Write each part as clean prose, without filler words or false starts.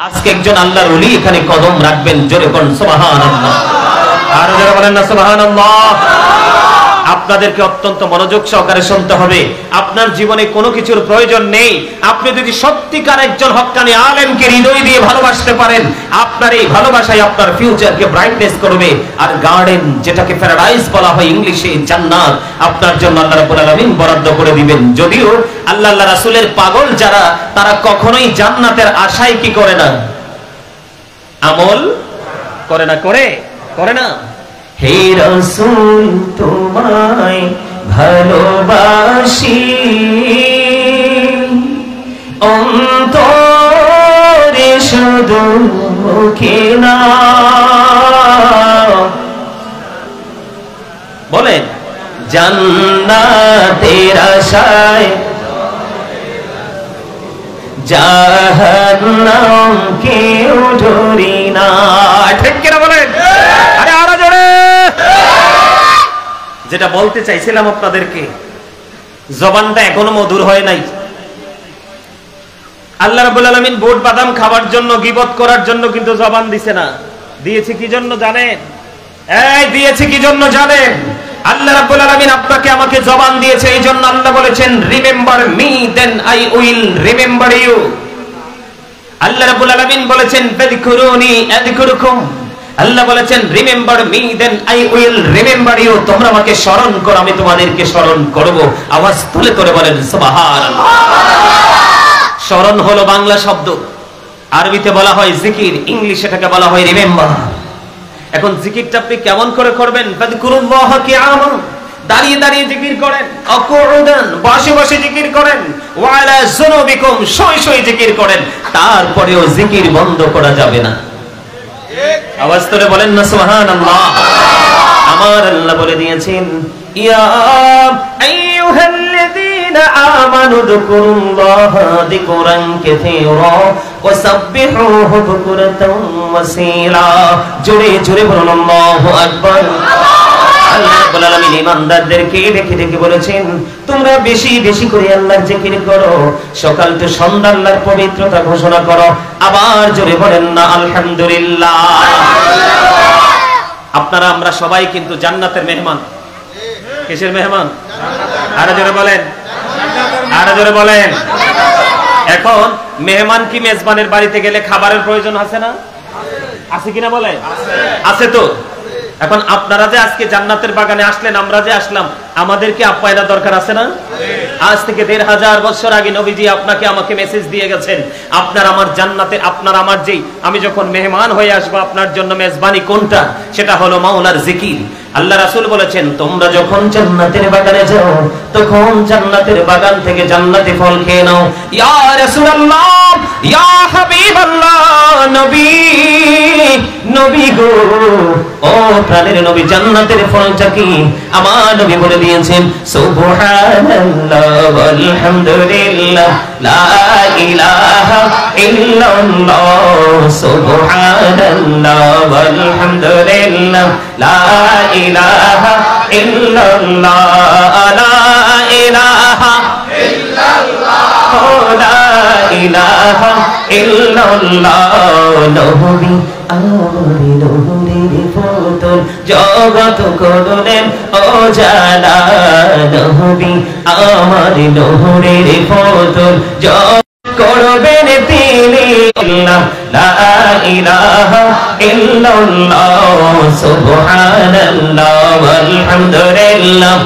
আজকে একজন আল্লাহর ওলি এখানে কদম রাখবেন, জোরে বলেন সুবহানাল্লাহ। আর যারা বলেন না সুবহানাল্লাহ। আপনাদেরকে অত্যন্ত মনোযোগ সহকারে শুনতে হবে। আপনার জীবনে কোনো কিছুর প্রয়োজন নেই, আপনি যদি সত্যিকার একজন হক্কানি আলেমকে হৃদয় দিয়ে ভালোবাসতে পারেন, আপনার এই ভালোবাসাই আপনার ফিউচারকে ব্রাইটনেস করবে। আর গার্ডেন, যেটাকে প্যারাডাইস বলা হয় ইংলিশে, জান্নাত, আপনার জন্য আল্লাহ রাব্বুল আলামিন বরাদ্দ করে দিবেন। যদিও আল্লাহ রাসূলের পাগল যারা, তারা কখনোই জান্নাতের আশায় কি করে না, আমল করে না, করে না। হে রাসূল তোমায় ভালোবাসি, অন্তরে শুধু মুখে না। বলেন জান্নাতের আশায় জাহান্নাম কেউ ডরি না। ঠিক কিনা বলেন? আরে আরো জোরে। যেটা বলতে চাইছিলাম আপনাদেরকে, জবানটা এখনো মধুর হয় নাই। আল্লাহ রাব্বুল আলামিন বুট বাদাম খাবার জন্য, গীবত করার জন্য কিন্তু জবান দিছে না। দিয়েছে কি জন্য জানেন? দিয়েছে কি জন্য জানেন? আল্লাহ রাব্বুল আলামিন আপনাকে আমাকে জবান দিয়েছে এই জন্য আল্লাহ বলেছেন remember me then I will remember you. আল্লাহ রাব্বুল আলামিন বলেছেন ফাযকুরুনি আযকুরুকুম। আল্লাহ বলেছেন remember me then I will remember you. তোমরা আমাকে স্মরণ করো, আমি তোমাদেরকে স্মরণ করব। আওয়াজ তুলে করে বলেন সুবহানাল্লাহ। স্মরণ হলো বাংলা শব্দ, আরবিতে বলা হয় জিকির, ইংলিশে এটাকে বলা হয় রিমেম্বার। এখন জিকিরটা আপনি কেমন করে করবেন? ফাযকুরুল্লাহ কিয়ামান, দাঁড়িয়ে দাঁড়িয়ে জিকির করেন, আকুউদান, বসে বসে জিকির করেন, ওয়া আলা যুনুবিকুম, শুয়ে শুয়ে জিকির করেন। তারপরেও জিকির বন্ধ করা যাবে না। আওয়াজ করে বলেন না সুবহানাল্লাহ। আমার আল্লাহ বলে দিয়েছেন ইয়া আইয়ুহাল্লাযীনা আমানু যকুরুল্লাহা যিকরান কাসীরা ওয়া সাব্বিহুহু বুকরাতাও ওয়া আসীলা। জোরে জোরে বলুন আল্লাহু আকবার। আল্লাহ রাব্বুল আলামিন ঈমানদারদেরকে ডেকে ডেকে বলেছেন তোমরা বেশি বেশি করে আল্লাহর জিকির করো, সকাল থেকে সন্ধ্যা আল্লাহর পবিত্রতা ঘোষণা করো। আবার জোরে বলেন না আলহামদুলিল্লাহ। আপনারা আমরা সবাই কিন্তু জান্নাতের মেহমান। কিসের মেহমান? আরো জোরে বলেন, আরো জোরে বলেন। এখন মেহমান কি মেজবানের বাড়িতে গেলে খাবারের প্রয়োজন আছে না? আছে কিনা বলেন? আছে তো। এখন আপনারা যে আজকে জান্নাতের বাগানে আসলেন, আমরা যে আসলাম, আমাদেরকে আপ্যায়ন দরকার আছে না? আজ থেকে ১৫০০ বছর আগে নবীজি আপনাকে আমাকে মেসেজ দিয়ে গেছেন আপনার আমার জান্নাতে, আপনার আমার যেই আমি যখন মেহমান হয়ে আসবো আপনার জন্য মেজবানি কোনটা? সেটা হলো মাওলার জিকির। আল্লাহ রাসূল বলেছেন তোমরা যখন জান্নাতের বাগানে যাও তখন জান্নাতের বাগান থেকে জান্নাতি ফল খেয়ে নাও। ইয়া রাসূলুল্লাহ, ইয়া হাবিবাল্লাহ, নবী নবী গো, ও প্রাণের নবী, জান্নাতের ফলটা কি? আমার নবী বলে দিয়েছেন সুবহানাল্লাহ ওয়ালহামদুলিল্লাহ লা ইলাহা ইল্লাল্লাহ, সুবহানাল্লাহ ওয়ালহামদুলিল্লাহ লা ইলাহা ইল্লাল্লাহ, লা ইলাহা ইল্লাল্লাহ, লা ইলাহা ইল্লাল্লাহ। নবী আমার নূরের ফোটন জগৎ করলেন ও জানা, নবী আমার নূরের ফোটন জগৎ করবেন তিনি। লা ইলাহা ইল্লাল্লাহ, সুবহানাল্লাহ ওয়ালহামদুলিল্লাহ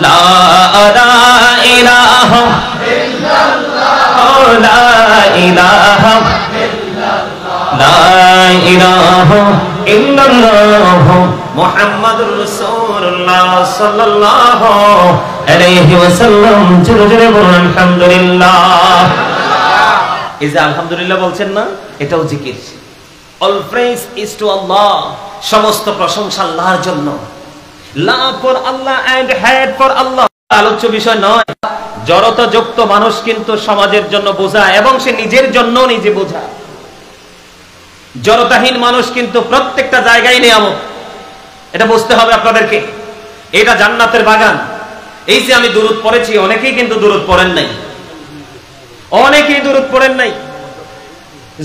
লা ইলাহা ইল্লাল্লাহ, লা ইলাহা ইল্লাল্লাহ মুহাম্মাদুর রাসূলুল্লাহ সাল্লাল্লাহু আলাইহি ওয়াসাল্লাম। জোরে জোরে বলুন আলহামদুলিল্লাহ। এই যে আলহামদুলিল্লাহ বলছেন না, এটাও জিকির। All praise is to Allah, সমস্ত প্রশংসা আল্লাহর জন্য। Love for Allah and hate for Allah আলোচ্য বিষয় নয়। জড়তা যুক্ত মানুষ কিন্তু সমাজের জন্য বোঝা এবং সে নিজের জন্য নিজে বোঝা। জড়তাহীন মানুষ কিন্তু প্রত্যেকটা জায়গায় নিয়ামত, এটা বুঝতে হবে আপনাদেরকে। এটা জান্নাতের বাগান। এই যে আমি দুরূদ পড়েছি, অনেকেই কিন্তু দুরূদ পড়েন নাই। অনেকেই দরুদ পড়েন নাই।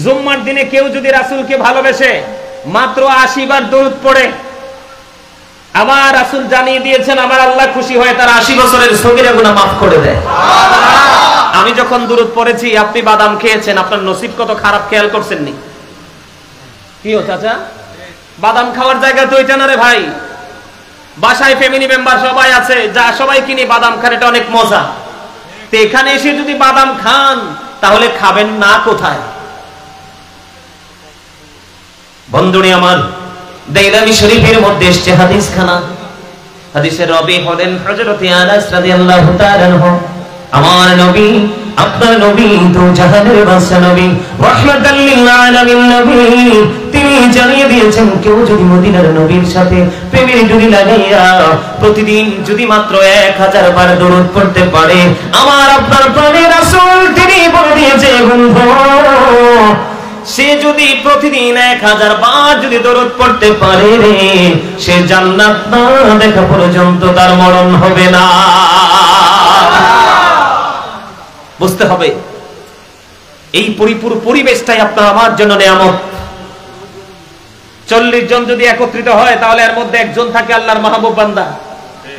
জুম্মার দিনে কেউ যদি রাসূলকে ভালোবেসে মাত্র 80 বার দরুদ পড়ে, আমার রাসূল জানিয়ে দিয়েছেন আমার আল্লাহ খুশি হয়ে তার 80 বছরের সগীরা গুনাহ মাফ করে দেয়। আমি যখন দরুদ পড়েছি আপনি বাদাম খেয়েছেন, আপনার নসিব কত খারাপ খেয়াল করছেন নি? কি ও চাচা, বাদাম খাওয়ার জায়গা তো এটা না রে ভাই। বাসায় ফ্যামিলি মেম্বার সবাই আছে, যা সবাই কিনে বাদাম খান, এটা অনেক মজা। তো এখানে এসে যদি বাদাম খান তাহলে খাবেন না কোথায়? বন্ধুনি আমার, দাইলামি শরীফের মধ্যে এসেছে হাদিস খানা। হাদিসের রাবী হলেন হযরত আনাস রাদিয়াল্লাহু তাআলা আনহু। আমার নবী, আপনার নবী তো জাহানের বাদশা নবী, রাহমাতাল লিল আলামিন নবী, তিনি জানিয়ে দিয়েছেন কেউ যদি মদিনার নবীর সাথে প্রেমের জুড়ি লাগাইয়া প্রতিদিন যদি মাত্র 1000 বার দরুদ পড়তে পারে, আমার আপনার প্রাণের রাসূল তিনি বলে দিয়েছে বন্ধু, সে যদি প্রতিদিন 1000 বার যদি দরুদ পড়তে পারে রে, সে জান্নাত না দেখা পর্যন্ত তার মরণ হবে না। বুঝতে হবে এই পরিপূর্ণ পরিবেশটাই আপনার আমার জন্য নিয়ামত। 40 জন যদি একত্রিত হয় তাহলে এর মধ্যে একজন থাকে আল্লাহর মাহবুব বান্দা।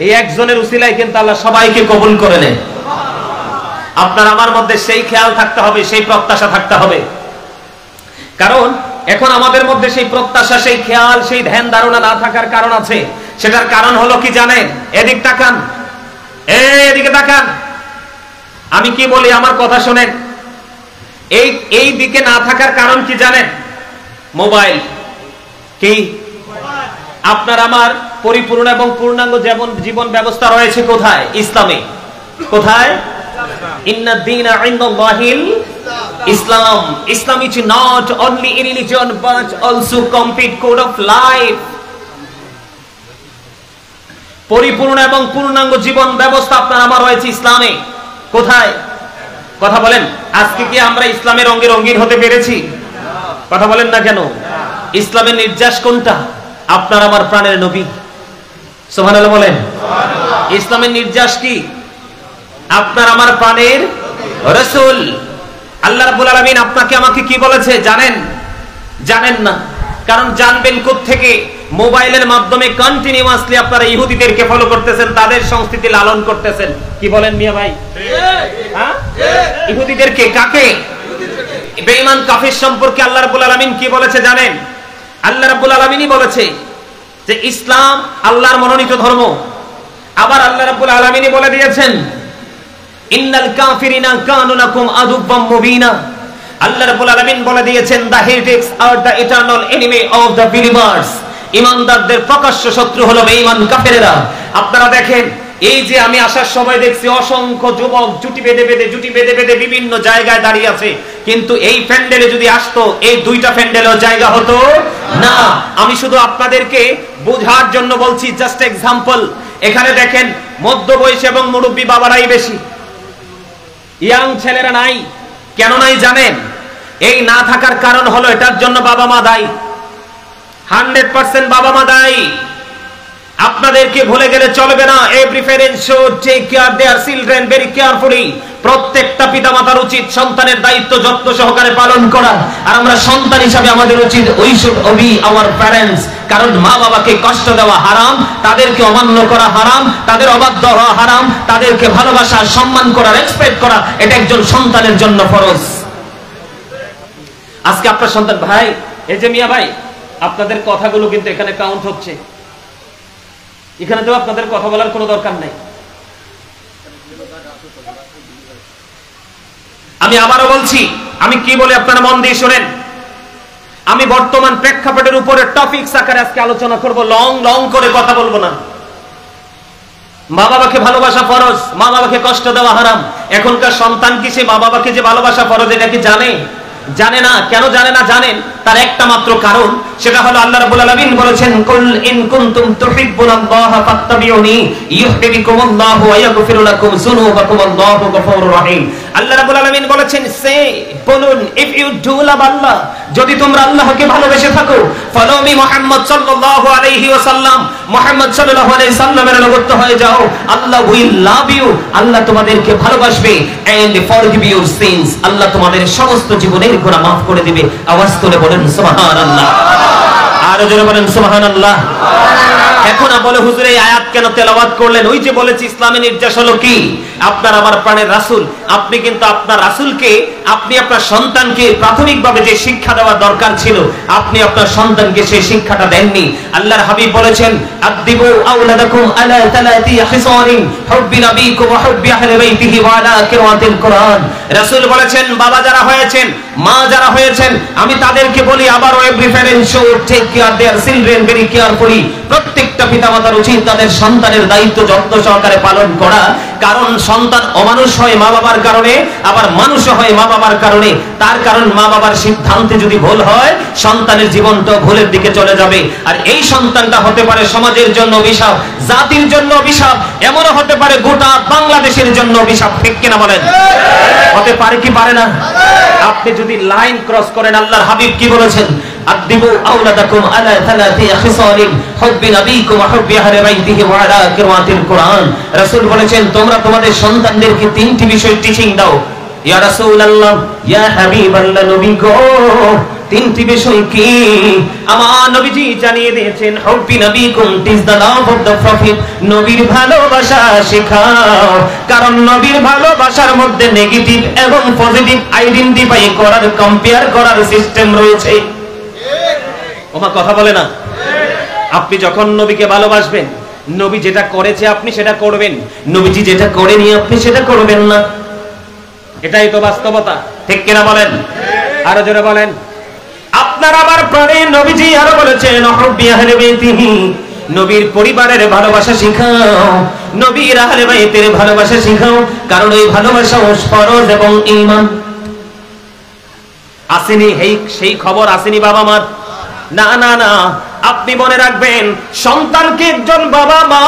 এই একজনের উসিলায় কিন্তু আল্লাহ সবাইকে কবুল করে নেন। আপনার আমার মধ্যে সেই খেয়াল থাকতে হবে, সেই প্রত্যাশা থাকতে হবে। কারণ এখন আমাদের মধ্যে সেই প্রত্যাশা, সেই খেয়াল, সেই ধ্যান ধারণা না থাকার কারণ আছে। সেটার কারণ হলো কি জানেন? এদিক তাকান, এদিকে তাকান, আমি কি বলি আমার কথা শোনেন। এই দিকে না থাকার কারণ কি জানেন? মোবাইল। কি আপনার আমার পরিপূর্ণ এবং পূর্ণাঙ্গ জীবন ব্যবস্থা রয়েছে কোথায়? ইসলামে। কোথায়? ইন্নাদ দীনা ইনদাল্লাহিল ইসলাম। Islam is not only a religion but also complete code of life. পরিপূর্ণ এবং পূর্ণাঙ্গ জীবন ব্যবস্থা আপনার আমার রয়েছে ইসলামে। কোথায়? কথা বলেন। আজকে কি আমরা ইসলামের রঙে রঙিন হতে পেরেছি? কথা বলেন না কেন? ইসলামের নির্যাস কোনটা? আপনার আমার প্রাণের নবী। সুবহানাল্লাহ বলেন। ইসলামের নির্যাস কি? আপনার আমার প্রাণের রাসূল। আল্লাহ রাব্বুল আলামিন আপনাকে আমাকে কি বলেছে জানেন? জানেন না। কারণ জানবেন কোত্থেকে? মোবাইলের মাধ্যমে কন্টিনিউয়াসলি আপনারা ইহুদিদেরকে ফলো করতেছেন, তাদের সংস্কৃতি লালন করতেছেন। কি বলেন মিয়া ভাই? হ্যাঁ, ইহুদিদেরকে। কাকে? বেঈমান কাফির সম্পর্কে আল্লাহ রাব্বুল আলামিন কি বলেছে জানেন? আল্লাহ রাব্বুল আলামিনই বলেছে যে ইসলাম আল্লাহর মনোনীত ধর্ম। আবার আল্লাহ রাব্বুল আলামিনই বলে দিয়েছেন ইন্নাল কাফিরিনা কানু লাকুম আদুব্বাম মুবিনা। আল্লাহ রাব্বুল আলামিন বলে দিয়েছেন the heretics are the eternal enemy of the believers. ঈমানদারদের প্রকাশ্য শত্রু হলো বেঈমান কাফেরেরা। আপনারা দেখেন, এই যে আমি আসার সময় দেখছি অসংখ্য যুবক জুটি বেঁধে বেঁধে বিভিন্ন জায়গায় দাঁড়িয়ে আছে, কিন্তু এই প্যান্ডেলে যদি আসতো এই দুইটা প্যান্ডেলেও জায়গা হতো না। আমি শুধু আপনাদেরকে বোঝার জন্য বলছি, জাস্ট এক্সাম্পল। এখানে দেখেন মধ্য বয়সী এবং মুরব্বী বাবারাই বেশি, ইয়াং ছেলেরা নাই। কেন নাই জানেন? এই না থাকার কারণ হলো এটার জন্য বাবা মা দায়ী। 100% বাবা মা দায়ী। আপনাদেরকে ভুলে গেলে চলবে না। Every parent should take care their children very carefully. প্রত্যেকটা পিতামাতার উচিত সন্তানের দায়িত্ব যত্ন সহকারে পালন করা। আর আমরা সন্তান হিসাবে আমাদের উচিত we should Obi our parents. কারণ মা বাবাকে কষ্ট দেওয়া হারাম, তাদেরকে অমান্য করা হারাম, তাদের অবাধ্য হওয়া হারাম, তাদেরকে ভালোবাসা, সম্মান করা, রেসপেক্ট করা, এটা একজন সন্তানের জন্য ফরজ। আজকে আপনার সন্তান ভাই, এই যে মিয়া ভাই, আপনাদের কথাগুলো কিন্তু এখানে কাউন্ট হচ্ছে। এখানে তো আপনাদের কথা বলার কোনো দরকার নাই। আমি আবারও বলছি, আমি কি বলি আপনারা মন দিয়ে শুনেন। আমি বর্তমান প্রেক্ষাপটের উপরে টপিকস আকারে আজকে আলোচনা করব, লং করে কথা বলবো না। মা বাবাকে ভালোবাসা ফরজ, মা বাবাকে কষ্ট দেওয়া হারাম। এখনকার সন্তান কি সে মা বাবাকে যে ভালোবাসা ফরজ এটা কি জানে? জানে না। কেন জানে না জানেন? তার একটা মাত্র কারণ, সেটা হলো আল্লাহ রাব্বুল আলামিন বলেছেন, কুল ইন কুনতুম তুহিব্বুনাল্লাহা ফাত্তাবিউনি ইউহিব্বুকুমুল্লাহু ওয়া ইয়াগফির লাকুম যুনুবাকুম আল্লাহু গফুরুর রহিম। আল্লাহ রাব্বুল আলামিন বলেছেন, সে বলুন, ইফ ইউ ডু লাভ আল্লাহ, যদি তোমরা আল্লাহকে ভালোবেসে থাকো, ফলো মি মুহাম্মদ সাল্লাল্লাহু আলাইহি ওয়াসাল্লাম, মুহাম্মদ সাল্লাল্লাহু আলাইহি সাল্লামের অনুগত হয়ে যাও, আল্লাহ উইল লাভ ইউ, আল্লাহ তোমাদেরকে ভালোবাসবে, এন্ড ফরগিভ ইউর সিনস, আল্লাহ তোমাদের সমস্ত জীবনের গুনাহ মাফ করে দিবে। আওয়াজ করে বলেন সুবহানাল্লাহ, আর জোরে বলেন সুবহানাল্লাহ। এখন বলে, হুজুর এই আয়াত কেন তেলাওয়াত করলেন? ওই যে বলেছি ইসলামের নির্দেশ হলো কি, আপনার আমার প্রাণের রাসূল, আপনি কিন্তু আপনার রাসূলকে, আপনি আপনার সন্তানকে প্রাথমিকভাবে যে শিক্ষা দেওয়া দরকার ছিল, আপনি আপনার সন্তানকে সেই শিক্ষাটা দেননি। আল্লাহর হাবিব বলেছেন, আদিবু আওলাদাকুম আলা তালাতি হিসারিন হুব্বি নবীকুম ওয়া হুব্বি আহলি বাইতিহি ওয়া আলা কিরাতিল কোরআন। রাসূল বলেছেন, বাবা যারা হয়েছেন, মা যারা হয়েছেন, আমি তাদেরকে বলি আবারও, every parent should take care their children very carefully. প্রত্যেকটা পিতামাতার উচিত তাদের সন্তানের দায়িত্ব যত্ন সহকারে পালন করা, কারণ সন্তান অমানুষ হয় মা বাবার কারণে, আবার মানুষ হয় মা বাবার কারণে। তার কারণ মা বাবার সিদ্ধান্তে যদি ভুল হয়, সন্তানের জীবনটা ভুলের দিকে চলে যাবে। আর এই সন্তানটা হতে পারে সমাজের জন্য অভিশাপ, জাতির জন্য অভিশাপ, এমনও হতে পারে গোটা বাংলাদেশের জন্য অভিশাপ। ঠিক কিনা বলেন? হতে পারে কি পারে না? আপনি যদি লাইন ক্রস করেন, আল্লাহর হাবিব কি বলেছেন, আদিবু আওলাদাকুম আলা তালাতি খিসালিন হুব্বি নবীকুম ওয়া হুব্বি আহলি বাইতিহি ওয়া আলা কিরাতিল কোরআন। রাসূল বলেছেন, তোমরা তোমাদের সন্তানদেরকে তিনটি বিষয় টিচিং দাও। ইয়া রাসূলুল্লাহ, ইয়া হাবিবাল্লাহ, নবী গো, তিনটি বিষয় কি? আমার নবীজি জানিয়ে দিয়েছেন, হুব্বি নবীকুম teach the love of the prophet, নবীর ভালোবাসা শেখাও, কারণ নবীর ভালোবাসার মধ্যে নেগেটিভ এবং পজিটিভ আইডেন্টিফাই করার, কম্পেয়ার করার সিস্টেম রয়েছে। ওমা কথা বলে না? আপনি যখন নবীকে ভালোবাসবেন, নবী যেটা করেছে আপনি সেটা করবেন, নবীজি যেটা করেনি আপনি সেটা করবেন না। এটাই তো বাস্তবতা। ঠিক কিনা বলেন? আরো জোরে বলেন। আপনার আবার প্রাণের নবীজি আরো বলেছেন, হুব্বি আহলি বাইতিহি, নবীর পরিবারের ভালোবাসা শিখাও, নবীর আহলে বাইতের ভালোবাসা শিখাও, কারণ এই ভালোবাসা ফরজ এবং ঈমান। আসেনি সেই খবর আসেনি বাবা মার? না না না, আপনি মনে রাখবেন, সন্তানকে একজন বাবা মা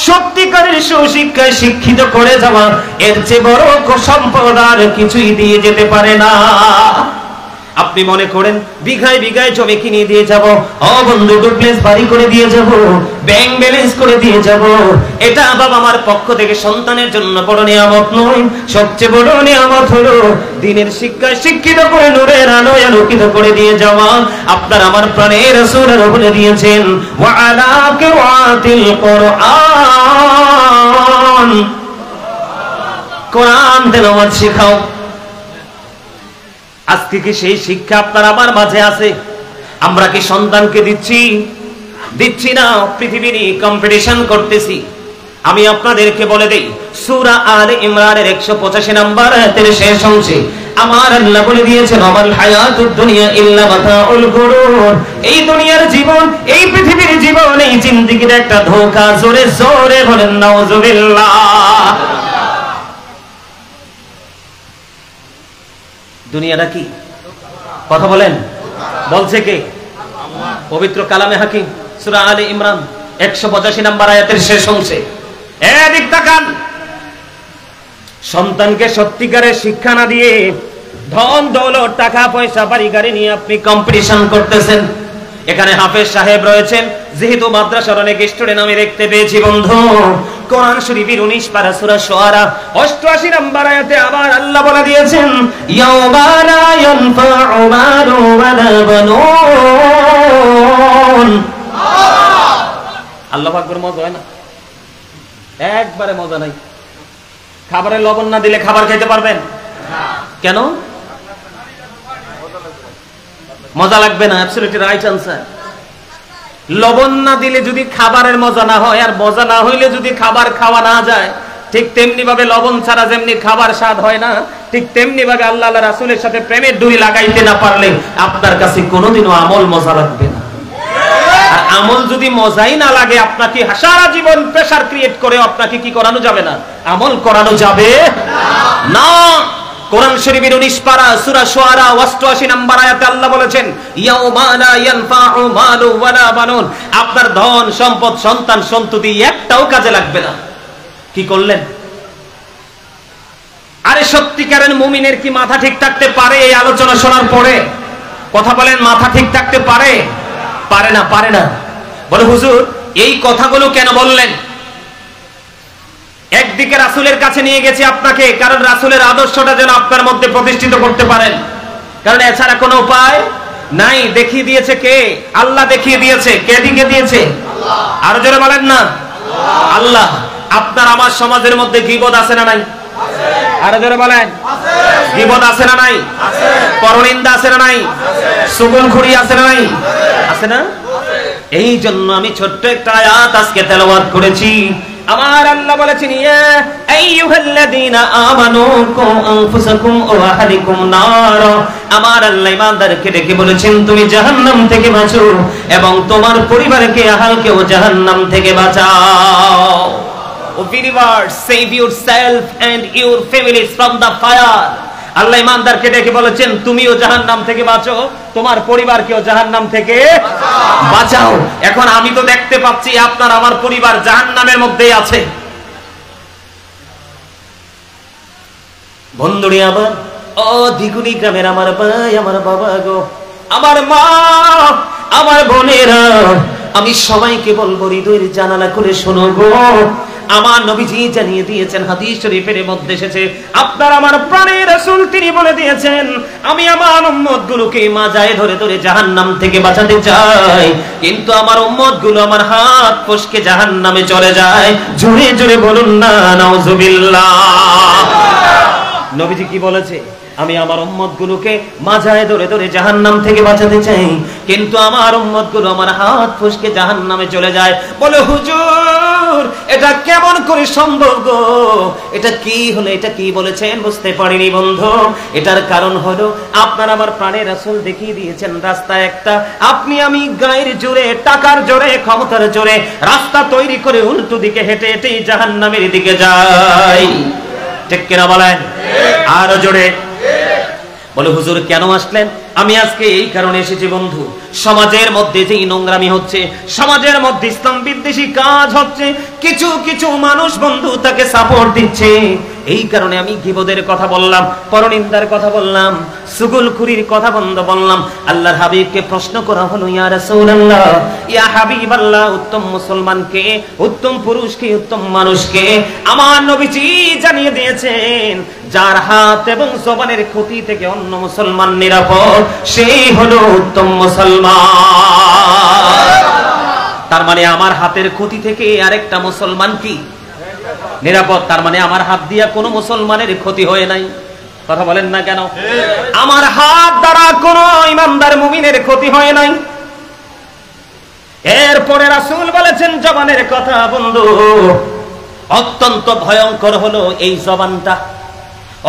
সত্যিকারের সুশিক্ষায় শিক্ষিত করে যাওয়া, এর চেয়ে বড় সম্পদ আর কিছুই দিয়ে যেতে পারে না। আপনি মনে করেন বিঘায় বিঘায় জমি কিনে দিয়ে যাব, বন্ধু ডুপ্লেক্স বাড়ি করে দিয়ে যাব, ব্যাংক ব্যালেন্স করে দিয়ে যাব, এটা বাবা আমার পক্ষ থেকে সন্তানের জন্য বড় নিয়ামত নয়। সবচেয়ে বড় নিয়ামত হলো দ্বীনের শিক্ষায় শিক্ষিত করে নূরের আলোয় আলোকিত করে দিয়ে যাওয়া। আপনার আমার প্রাণের রাসূল বলে দিয়েছেন, ওয়া আলা কিরাতিল কোরআন, কোরআন তেলাওয়াত শেখাও। আজকে কি সেই শিক্ষা আপনার আমার মাঝে আছে? আমরা কি সন্তানকে দিচ্ছি না? পৃথিবীর কম্পিটিশন করতেছি। আমি আপনাদেরকে বলে দেই, সূরা আলে ইমরানের 185 নম্বর আয়াতের শেষ অংশে আমার আল্লাহ বলে দিয়েছেন, আমাল হায়াতুদ দুনিয়া ইল্লা মাতাউল গুরুর, এই দুনিয়ার জীবন, এই পৃথিবীর জীবন, এই জিন্দেগির একটা ধোঁকা। জোরে জোরে বলেন নাউজুবিল্লাহ। দুনিয়াটা কি? কথা বলেন। বলছে কে? পবিত্র কালামে হাকিম সূরা আলে ইমরান 185 নম্বর আয়াতের শেষ অংশে। এদিক তাকান। সন্তানকে সত্যিকারের শিক্ষা না দিয়ে ধন দৌলত, টাকা পয়সা, বাড়ি গাড়ি নিয়ে আপনি কম্পিটিশন করতেছেন। এখানে হাফেজ সাহেব রয়েছেন, যেহেতু মাদ্রাসার অনেক স্টুডেন্ট আমি দেখতে পেয়েছি বন্ধু। কোরআন শরীফের 19 পারা সূরা শুআরা 88 নম্বর আয়াতে আবার আল্লাহ বলে দিয়েছেন, ইয়াউমা লা ইয়ানফাউ মালু ওয়ালা বানুন। আল্লাহু আকবার। মজা হয় না? একবারে মজা নাই। খাবারে লবণ না দিলে খাবার খেতে পারবেন না। কেন? মজা লাগবে না? Absolutely right answer. লবণ না দিলে যদি খাবারের মজা না হয়, আর মজা না হইলে যদি খাবার খাওয়া না যায়, ঠিক তেমনি ভাবে লবণ ছাড়া যেমনি খাবার স্বাদ হয় না, ঠিক তেমনি ভাবে আল্লাহ আল্লাহ রাসূলের সাথে প্রেমের ডুরি লাগাইতে না পারলে আপনার কাছে কোনোদিনও আমল মজা লাগবে না। আর আমল যদি মজাই না লাগে, আপনাকে সারা জীবন প্রেসার ক্রিয়েট করে আপনাকে কি করানো যাবে না? আমল করানো যাবে না। কোরআন শরীফের 19 পারা সূরা শুআরা 88 নম্বর আয়াতে আল্লাহ বলেছেন ইয়াউমা লা ইয়ানফাউ মালু ওয়ালা বানুন, আপনার ধন সম্পদ সন্তান সন্ততি একটাও কাজে লাগবে না। কি করলেন? আরে সত্যিকারের মুমিনের কি মাথা ঠিক থাকতে পারে এই আলোচনা শোনার পরে? কথা বলেন, মাথা ঠিক থাকতে পারে? পারে না, পারে না। বলে হুজুর এই কথাগুলো কেন বললেন? একদিকে রাসূলের কাছে নিয়ে গেছি আপনাকে, কারণ রাসূলের আদর্শটা যেন আপনার মধ্যে প্রতিষ্ঠিত করতে পারেন, কারণ এছাড়া কোনো উপায় নাই। দেখিয়ে দিয়েছে কে? আল্লাহ দেখিয়ে দিয়েছে। কে দেখিয়ে দিয়েছে? আল্লাহ। আরো জোরে বলেন না, আল্লাহ। আপনার আমার সমাজের মধ্যে গীবত আছে না নাই? আছে। আরো জোরে বলেন, আছে। গীবত আছে না নাই? আছে। পরনিন্দা আছে না নাই? আছে। সুগলখুরি আছে না নাই? আছে না? এই জন্য আমি ছোট্ট একটা আয়াত আজকে তেলাওয়াত করেছি। আমার আল্লাহ বলেছেন ইয়া আইয়ুহাল্লাযীনা আমানু কু আনফুসাকুম ওয়া আহলিকুম নার। আমার আল্লাহ ঈমানদারকে ডেকে বলেছেন তুমি জাহান্নাম থেকে বাঁচো এবং তোমার পরিবারকে আহলকেও জাহান্নাম থেকে বাঁচাও। O believers, save yourself and your families from the fire. আল্লাহ ঈমানদারকে ডেকে বলেছেন তুমিও জাহান্নাম থেকে বাঁচো, তোমার পরিবারকেও জাহান্নাম থেকে বাঁচাও। এখন আমি তো দেখতে পাচ্ছি আপনার আমার পরিবার জাহান্নামের মধ্যেই আছে। বন্ধুরে আমার, ও দিগুনি গ্রামের আমার ভাই, আমার বাবা গো, আমার মা, আমার বোনেরা, আমি সবাইকে বলবো হৃদয়ের জানালা খুলে শোনো গো। আমার নবীজি জানিয়ে দিয়েছেন, হাদিস শরীফের মধ্যে এসেছে, আপনার আমার প্রাণের রাসূল তিনি বলে দিয়েছেন আমি আমার উম্মতগুলোকে মাজায় ধরে ধরে জাহান্নাম থেকে বাঁচাতে চাই, কিন্তু আমার উম্মতগুলো আমার হাত ফসকে জাহান্নামে চলে যায়। জোরে জোরে বলুন না নাউজুবিল্লাহ। নবীজি কি বলেছে? আমি আমার উম্মতগুলোকে মাজায় ধরে ধরে জাহান্নাম থেকে বাঁচাতে চাই, কিন্তু আমার উম্মতগুলো আমার হাত ফসকে জাহান্নামে চলে যায়। বলে হুজুর এটা কেমন করে সম্ভব গো? এটা কি হলো? এটা কি বলেছেন বুঝতে পারিনি বন্ধু। এটার কারণ হলো আপনার আমার প্রাণের রাসূল দেখিয়ে দিয়েছেন রাস্তা একটা। আপনি আমি গায়ের জোরে, টাকার জোরে, ক্ষমতার জোরে রাস্তা তৈরি করে উল্টো দিকে হেঁটে হেঁটেই জাহান্নামের দিকে যাই। ঠিক কিনা বলেন? আরো জোরে বলে হুজুর কেন আসলেন? আমি আজকে এই কারণে এসেছি বন্ধু, সমাজের মধ্যে যে নোংরামি হচ্ছে, সমাজের মধ্যে ইসলাম বিদ্বেষী কাজ হচ্ছে, কিছু কিছু মানুষ বন্ধু তাকে সাপোর্ট দিচ্ছে। এই কারণে আমি গীবতের কথা বললাম, পরনিন্দার কথা বললাম, সুগলখুরির কথা বন্ধ বললাম। আল্লাহর হাবিবকে প্রশ্ন করা হলো ইয়া রাসূলুল্লাহ, ইয়া হাবিবাল্লাহ, উত্তম মুসলমানকে, উত্তম পুরুষকে, উত্তম মানুষকে? আমার নবীজি জানিয়ে দিয়েছেন যার হাত এবং জবানের ক্ষতি থেকে অন্য মুসলমান নিরাপদ, সেই হলো উত্তম মুসলমান। তার মানে আমার হাতের ক্ষতি থেকে আরেকটা মুসলমান কি নিরাপদ? তার মানে আমার হাত দিয়া কোনো মুসলমানের ক্ষতি হয় নাই। কথা বলেন না কেন? আমার হাত দ্বারা কোনো ইমানদার মুমিনের ক্ষতি হয় নাই। এরপরে রাসূল বলেছেন জবানের কথা বন্ধু, অত্যন্ত ভয়ঙ্কর হলো এই জবানটা,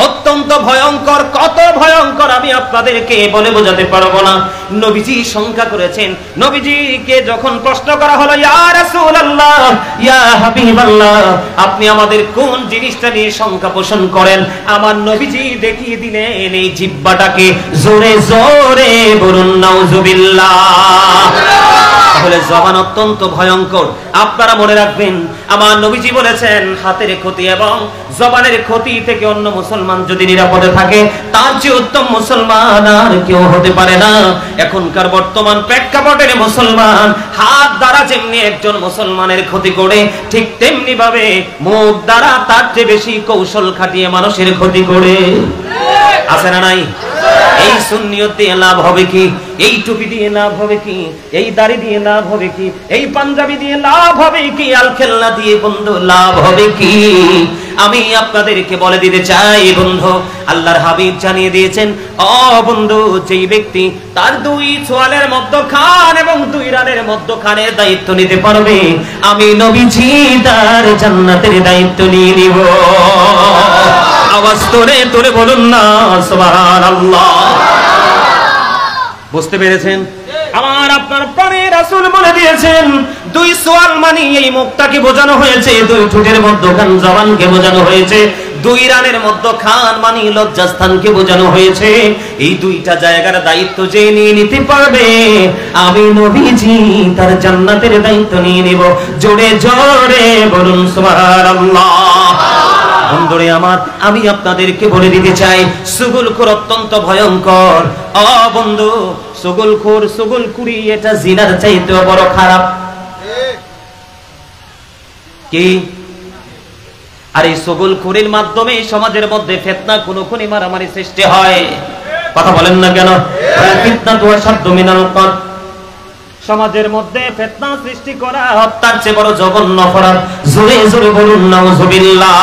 অত্যন্ত ভয়ঙ্কর। কত ভয়ঙ্কর আমি আপনাদেরকে বলে বোঝাতে পারবো না। নবীজি শঙ্কা করেছেন। নবীজিকে যখন প্রশ্ন করা হলো ইয়া রাসূলুল্লাহ, ইয়া হাবিবাল্লাহ, আপনি আমাদের কোন জিনিসটা নিয়ে শঙ্কা পোষণ করেন? আমার নবীজি দেখিয়ে দিলেন এই জিহ্বাটাকে। জোরে জোরে বলুন নাউজুবিল্লাহ। তাহলে জবান অত্যন্ত ভয়ঙ্কর। আপনারা মনে রাখবেন আমার নবীজি বলেছেন হাতের ক্ষতি এবং জবানের ক্ষতি থেকে অন্য মুসলমান যদি নিরাপদে থাকে তার চেয়ে উত্তম মুসলমান আর কেউ হতে পারে না। এখনকার বর্তমান প্রেক্ষাপটের মুসলমান হাত দ্বারা যেমনি একজন মুসলমানের ক্ষতি করে, ঠিক তেমনি ভাবে মুখ দ্বারা তার চেয়ে বেশি কৌশল খাটিয়ে মানুষের ক্ষতি করে। আছে না নাই? এই সুন্নিয়ত দিয়ে লাভ হবে কি? এই টুপি দিয়ে লাভ হবে কি? এই দাড়ি দিয়ে লাভ হবে কি? এই পাঞ্জাবি দিয়ে লাভ হবে কি? আল খেলনা দিয়ে বন্ধু লাভ হবে কি? আমি আপনাদেরকে বলে দিতে চাই বন্ধু, আল্লাহর হাবিব জানিয়ে দিয়েছেন ও বন্ধু, যেই ব্যক্তি তার দুই ছোয়ালের মধ্যখান এবং দুই রানের মধ্যখানের দায়িত্ব নিতে পারবে, আমি নবীজি তার জান্নাতের দায়িত্ব নিয়ে নিব। আওয়াজ তোরে তোরে বলুন না সুবহানাল্লাহ। বুঝতে পেরেছেন? আমার আপনার প্রাণের রাসূল বলে দিয়েছেন দুই সোয়াল মানে এই মুখটাকে বোঝানো হয়েছে, দুই ঠোঁটের মধ্যখান জবানকে বোঝানো হয়েছে। দুই রানের মধ্যে খান মানে লজ্জাস্থানকে বোঝানো হয়েছে। এই দুইটা জায়গার দায়িত্ব যে নিয়ে নিতে পারবে, আমি নবীজি তার জান্নাতের দায়িত্ব নিয়ে নেব। জোরে জোরে বলুন সুবহানাল্লাহ। বন্ধুরে আমার, আমি আপনাদেরকে বলে দিতে চাই, সুগুলখোর অত্যন্ত ভয়ঙ্কর। বন্ধু, সুগুলখুরি এটা জিনার চাইতেও বড় খারাপ। কি? আর এই সুগুলখুরির মাধ্যমে সমাজের মধ্যে ফিতনা, খুনোখুনি, মারামারি সৃষ্টি হয়। কথা বলেন না কেন? ফিতনা তো আসাদ্দু মিনাল কতল। সমাজের মধ্যে ফিতনা সৃষ্টি করা হত্যার চেয়ে বড় জঘন্য অপরাধ। জোরে জোরে বলুন নাউজুবিল্লাহ।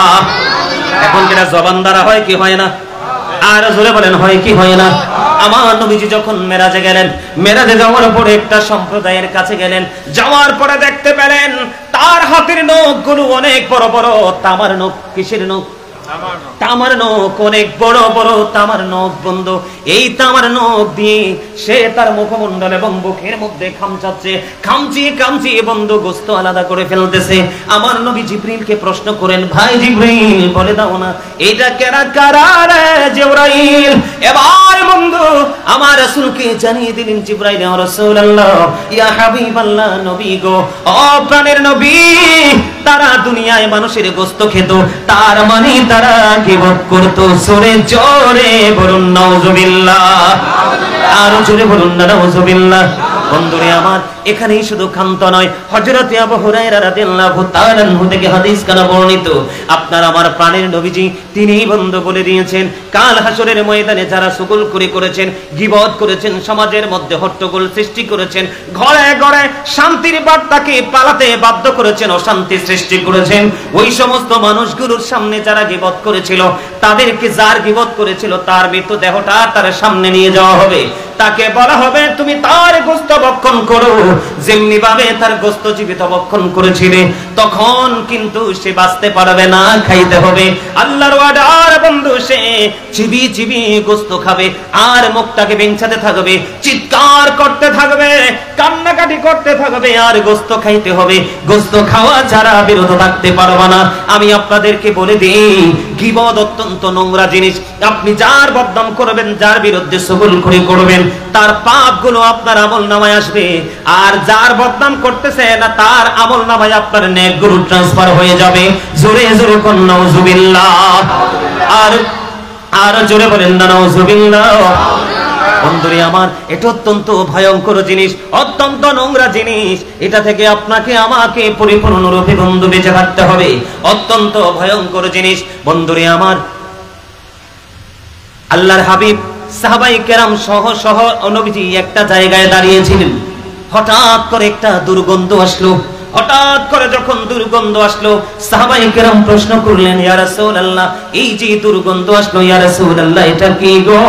এখন যেটা জবান দ্বারা হয় কি হয় না? আর জোরে বলেন হয় কি হয় না? আমার নবীজি যখন মেরাজে গেলেন, মেরাজে যাওয়ার পরে একটা সম্প্রদায়ের কাছে গেলেন, যাওয়ার পরে দেখতে পেলেন তার হাতের নখগুলো অনেক বড় বড় তামার নখ। কিসের নখ? তামার নখ, অনেক বড় বড় তামার নখ। বন্ধু, এই তামার নখ দিয়ে সে তার মুখমণ্ডল এবং বুকের মধ্যে খামচাচ্ছে, খামচিয়ে বন্ধু গোস্ত আলাদা করে ফেলতেছে। আমার নবী জিবরিলকে প্রশ্ন করেন, ভাই জিবরিল বলে দাও না এটা কেরা কারা রে জিবরাইল? এবার বন্ধু আমার রাসূলকে জানিয়ে দিলেন, জিবরাইল ইয়া রাসূলুল্লাহ, ইয়া হাবিবাল্লাহ, নবী গো, ও প্রাণের নবী, তারা দুনিয়ায় মানুষের গোস্ত খেত, তার মানে তারা গীবত করত। জোরে জোরে বলুন নাউজুবিল্লাহ। আর জোরে বলুন না নাউজুবিল্লাহ। বন্ধুরে আমার, এখানেই শুধু ক্ষান্ত নয়, হযরতে আবু হুরায়রা রাদিয়াল্লাহু তাআলা আনহু থেকে হাদিস কানা বর্ণিত, আপনার আমার প্রাণের নবীজি তিনিই বন্ধু বলে দিয়েছেন, কাল হাসরের ময়দানে যারা সুগুলখুরি করেছেন, গীবত করেছেন, সমাজের মধ্যে হট্টগোল সৃষ্টি করেছেন, ঘরে ঘরে শান্তির বার্তাকে পালাতে বাধ্য করেছেন, অশান্তি সৃষ্টি করেছেন, ওই সমস্ত মানুষগুলোর সামনে যারা গীবত করেছিল, তাদেরকে যার গীবত করেছিল তার মৃতদেহটা তার সামনে নিয়ে যাওয়া হবে। তাকে বলা হবে তুমি তার গোশত ভক্ষণ করো যেমনি ভাবে তার গোশত জীবিত ভক্ষণ করেছিলে। তখন কিন্তু সে বাঁচতে পারবে না, খাইতে হবে। আল্লাহর ওয়াদার বন্ধু, সে চিবি চিবি গোশত খাবে আর মুখটাকে বেঞ্চাতে থাকবে, চিৎকার করতে থাকবে, কান্নাকাটি করতে থাকবে, আর গোশত খাইতে হবে। গোশত খাওয়া ছাড়া বিরত থাকতে পারবে না। আমি আপনাদেরকে বলে দিই, গীবত অত্যন্ত নোংরা জিনিস। আপনি যার বদনাম করবেন, যার বিরুদ্ধে সুগুলখুরি করবেন, তার পাপগুলো আপনার আমলনামায় আসবে, আর যার বদনাম করতেছে না তার আমলনামায় আপনার নেকগুলো ট্রান্সফার হয়ে যাবে। জোরে জোরে কোন নাউজুবিল্লাহ। আর জোরে বলেন না নাউজুবিল্লাহ। বন্ধুরে আমার, এটা অত্যন্ত ভয়ঙ্কর জিনিস, অত্যন্ত নোংরা জিনিস। এটা থেকে আপনাকে আমাকে পরিপূর্ণরূপে বন্ধু বেঁচে থাকতে হবে। অত্যন্ত ভয়ঙ্কর জিনিস। বন্ধুরে আমার, আল্লাহর হাবিব সাহাবায়ে কেরাম সহ নবীজি একটা জায়গায় দাঁড়িয়েছিলেন। হঠাৎ করে একটা দুর্গন্ধ আসলো। হঠাৎ করে যখন দুর্গন্ধ আসলো, সাহাবায়ে কেরাম প্রশ্ন করলেন, ইয়া রাসূলুল্লাহ, এই যে দুর্গন্ধ আসলো, ইয়া রাসূলুল্লাহ, এটা কি গো?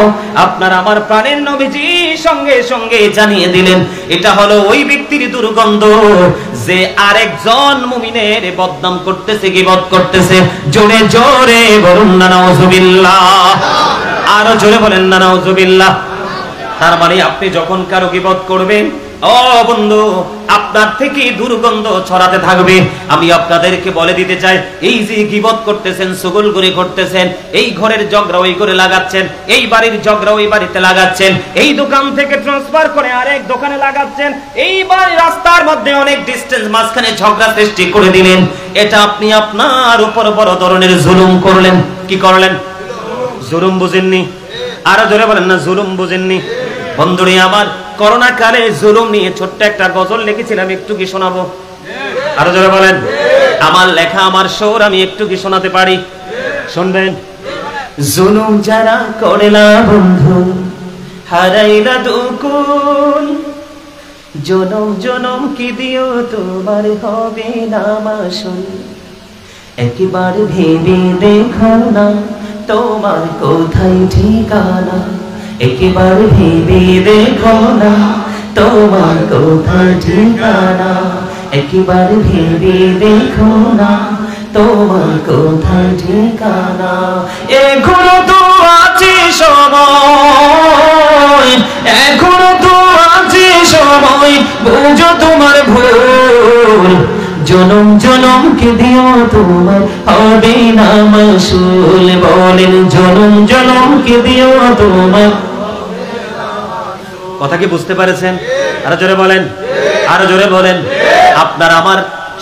আপনার আমার প্রাণের নবীজি সঙ্গে সঙ্গে জানিয়ে দিলেন, এটা হলো ওই ব্যক্তির দুর্গন্ধ যে আরেকজন মুমিনের বদনাম করতেছে, গীবত করতেছে। জোরে জোরে বলুন না নাউজুবিল্লাহ। আরো জোরে বলেন না নাউজুবিল্লাহ। তার মানে আপনি যখন কারো গীবত করবেন, ও বন্ধু, আপনার থেকে দুর্গন্ধ ছড়াতে থাকবে। আমি আপনাদেরকে বলে দিতে চাই, এই যে গীবত করতেছেন, সুগুলখুরি করতেছেন, এই ঘরের ঝগড়া ওই করে লাগাচ্ছেন, এই বাড়ির ঝগড়া ওই বাড়িতে লাগাচ্ছেন, এই দোকান থেকে ট্রান্সফার করে আরেক দোকানে লাগাচ্ছেন, এই বাড়ির রাস্তার মধ্যে অনেক ডিস্টেন্স, মাঝখানে ঝগড়া সৃষ্টি করে দিলেন। এটা আপনি আপনার উপর বড় ধরনের জুলুম করলেন। কি করলেন? জুলুম বুঝেননি? আরো জোরে বলেন না, জুলুম বুঝেননি? বন্ধুরে আমার, করোনা কালে জুলুম নিয়ে ছোট্ট একটা গজল লিখেছিলাম, একটু কি শোনাবো? আরো জোরে বলেন। আমার লেখা, আমার সুর, আমি একটু কি শোনাতে পারি? শুনবেন? জুলুম যারা করেলা বন্ধু, হারাইলা দুকুল, জনম জনম কি দিও তোমার হবে না মাসুল। একবার ভেবে দেখো না তোমার কোথায় ঠিকানা, একবার ভেবে দেখো না তোমার কোথায় ঠিকানা, একবার ভেবে দেখো না তোমার কোথায় ঠিকানা। এখনো তো আছে সময়, এখনো তো আছে সময়, বুঝো তোমার ভুল, জনম জনম কে দিও তোমার হবে না মাসুল, বলেন জনম জনম কে দিও তোমার। কথা কি বুঝতে পেরেছেন? আরো জোরে বলেন, আরো জোরে বলেন। আপনার আমার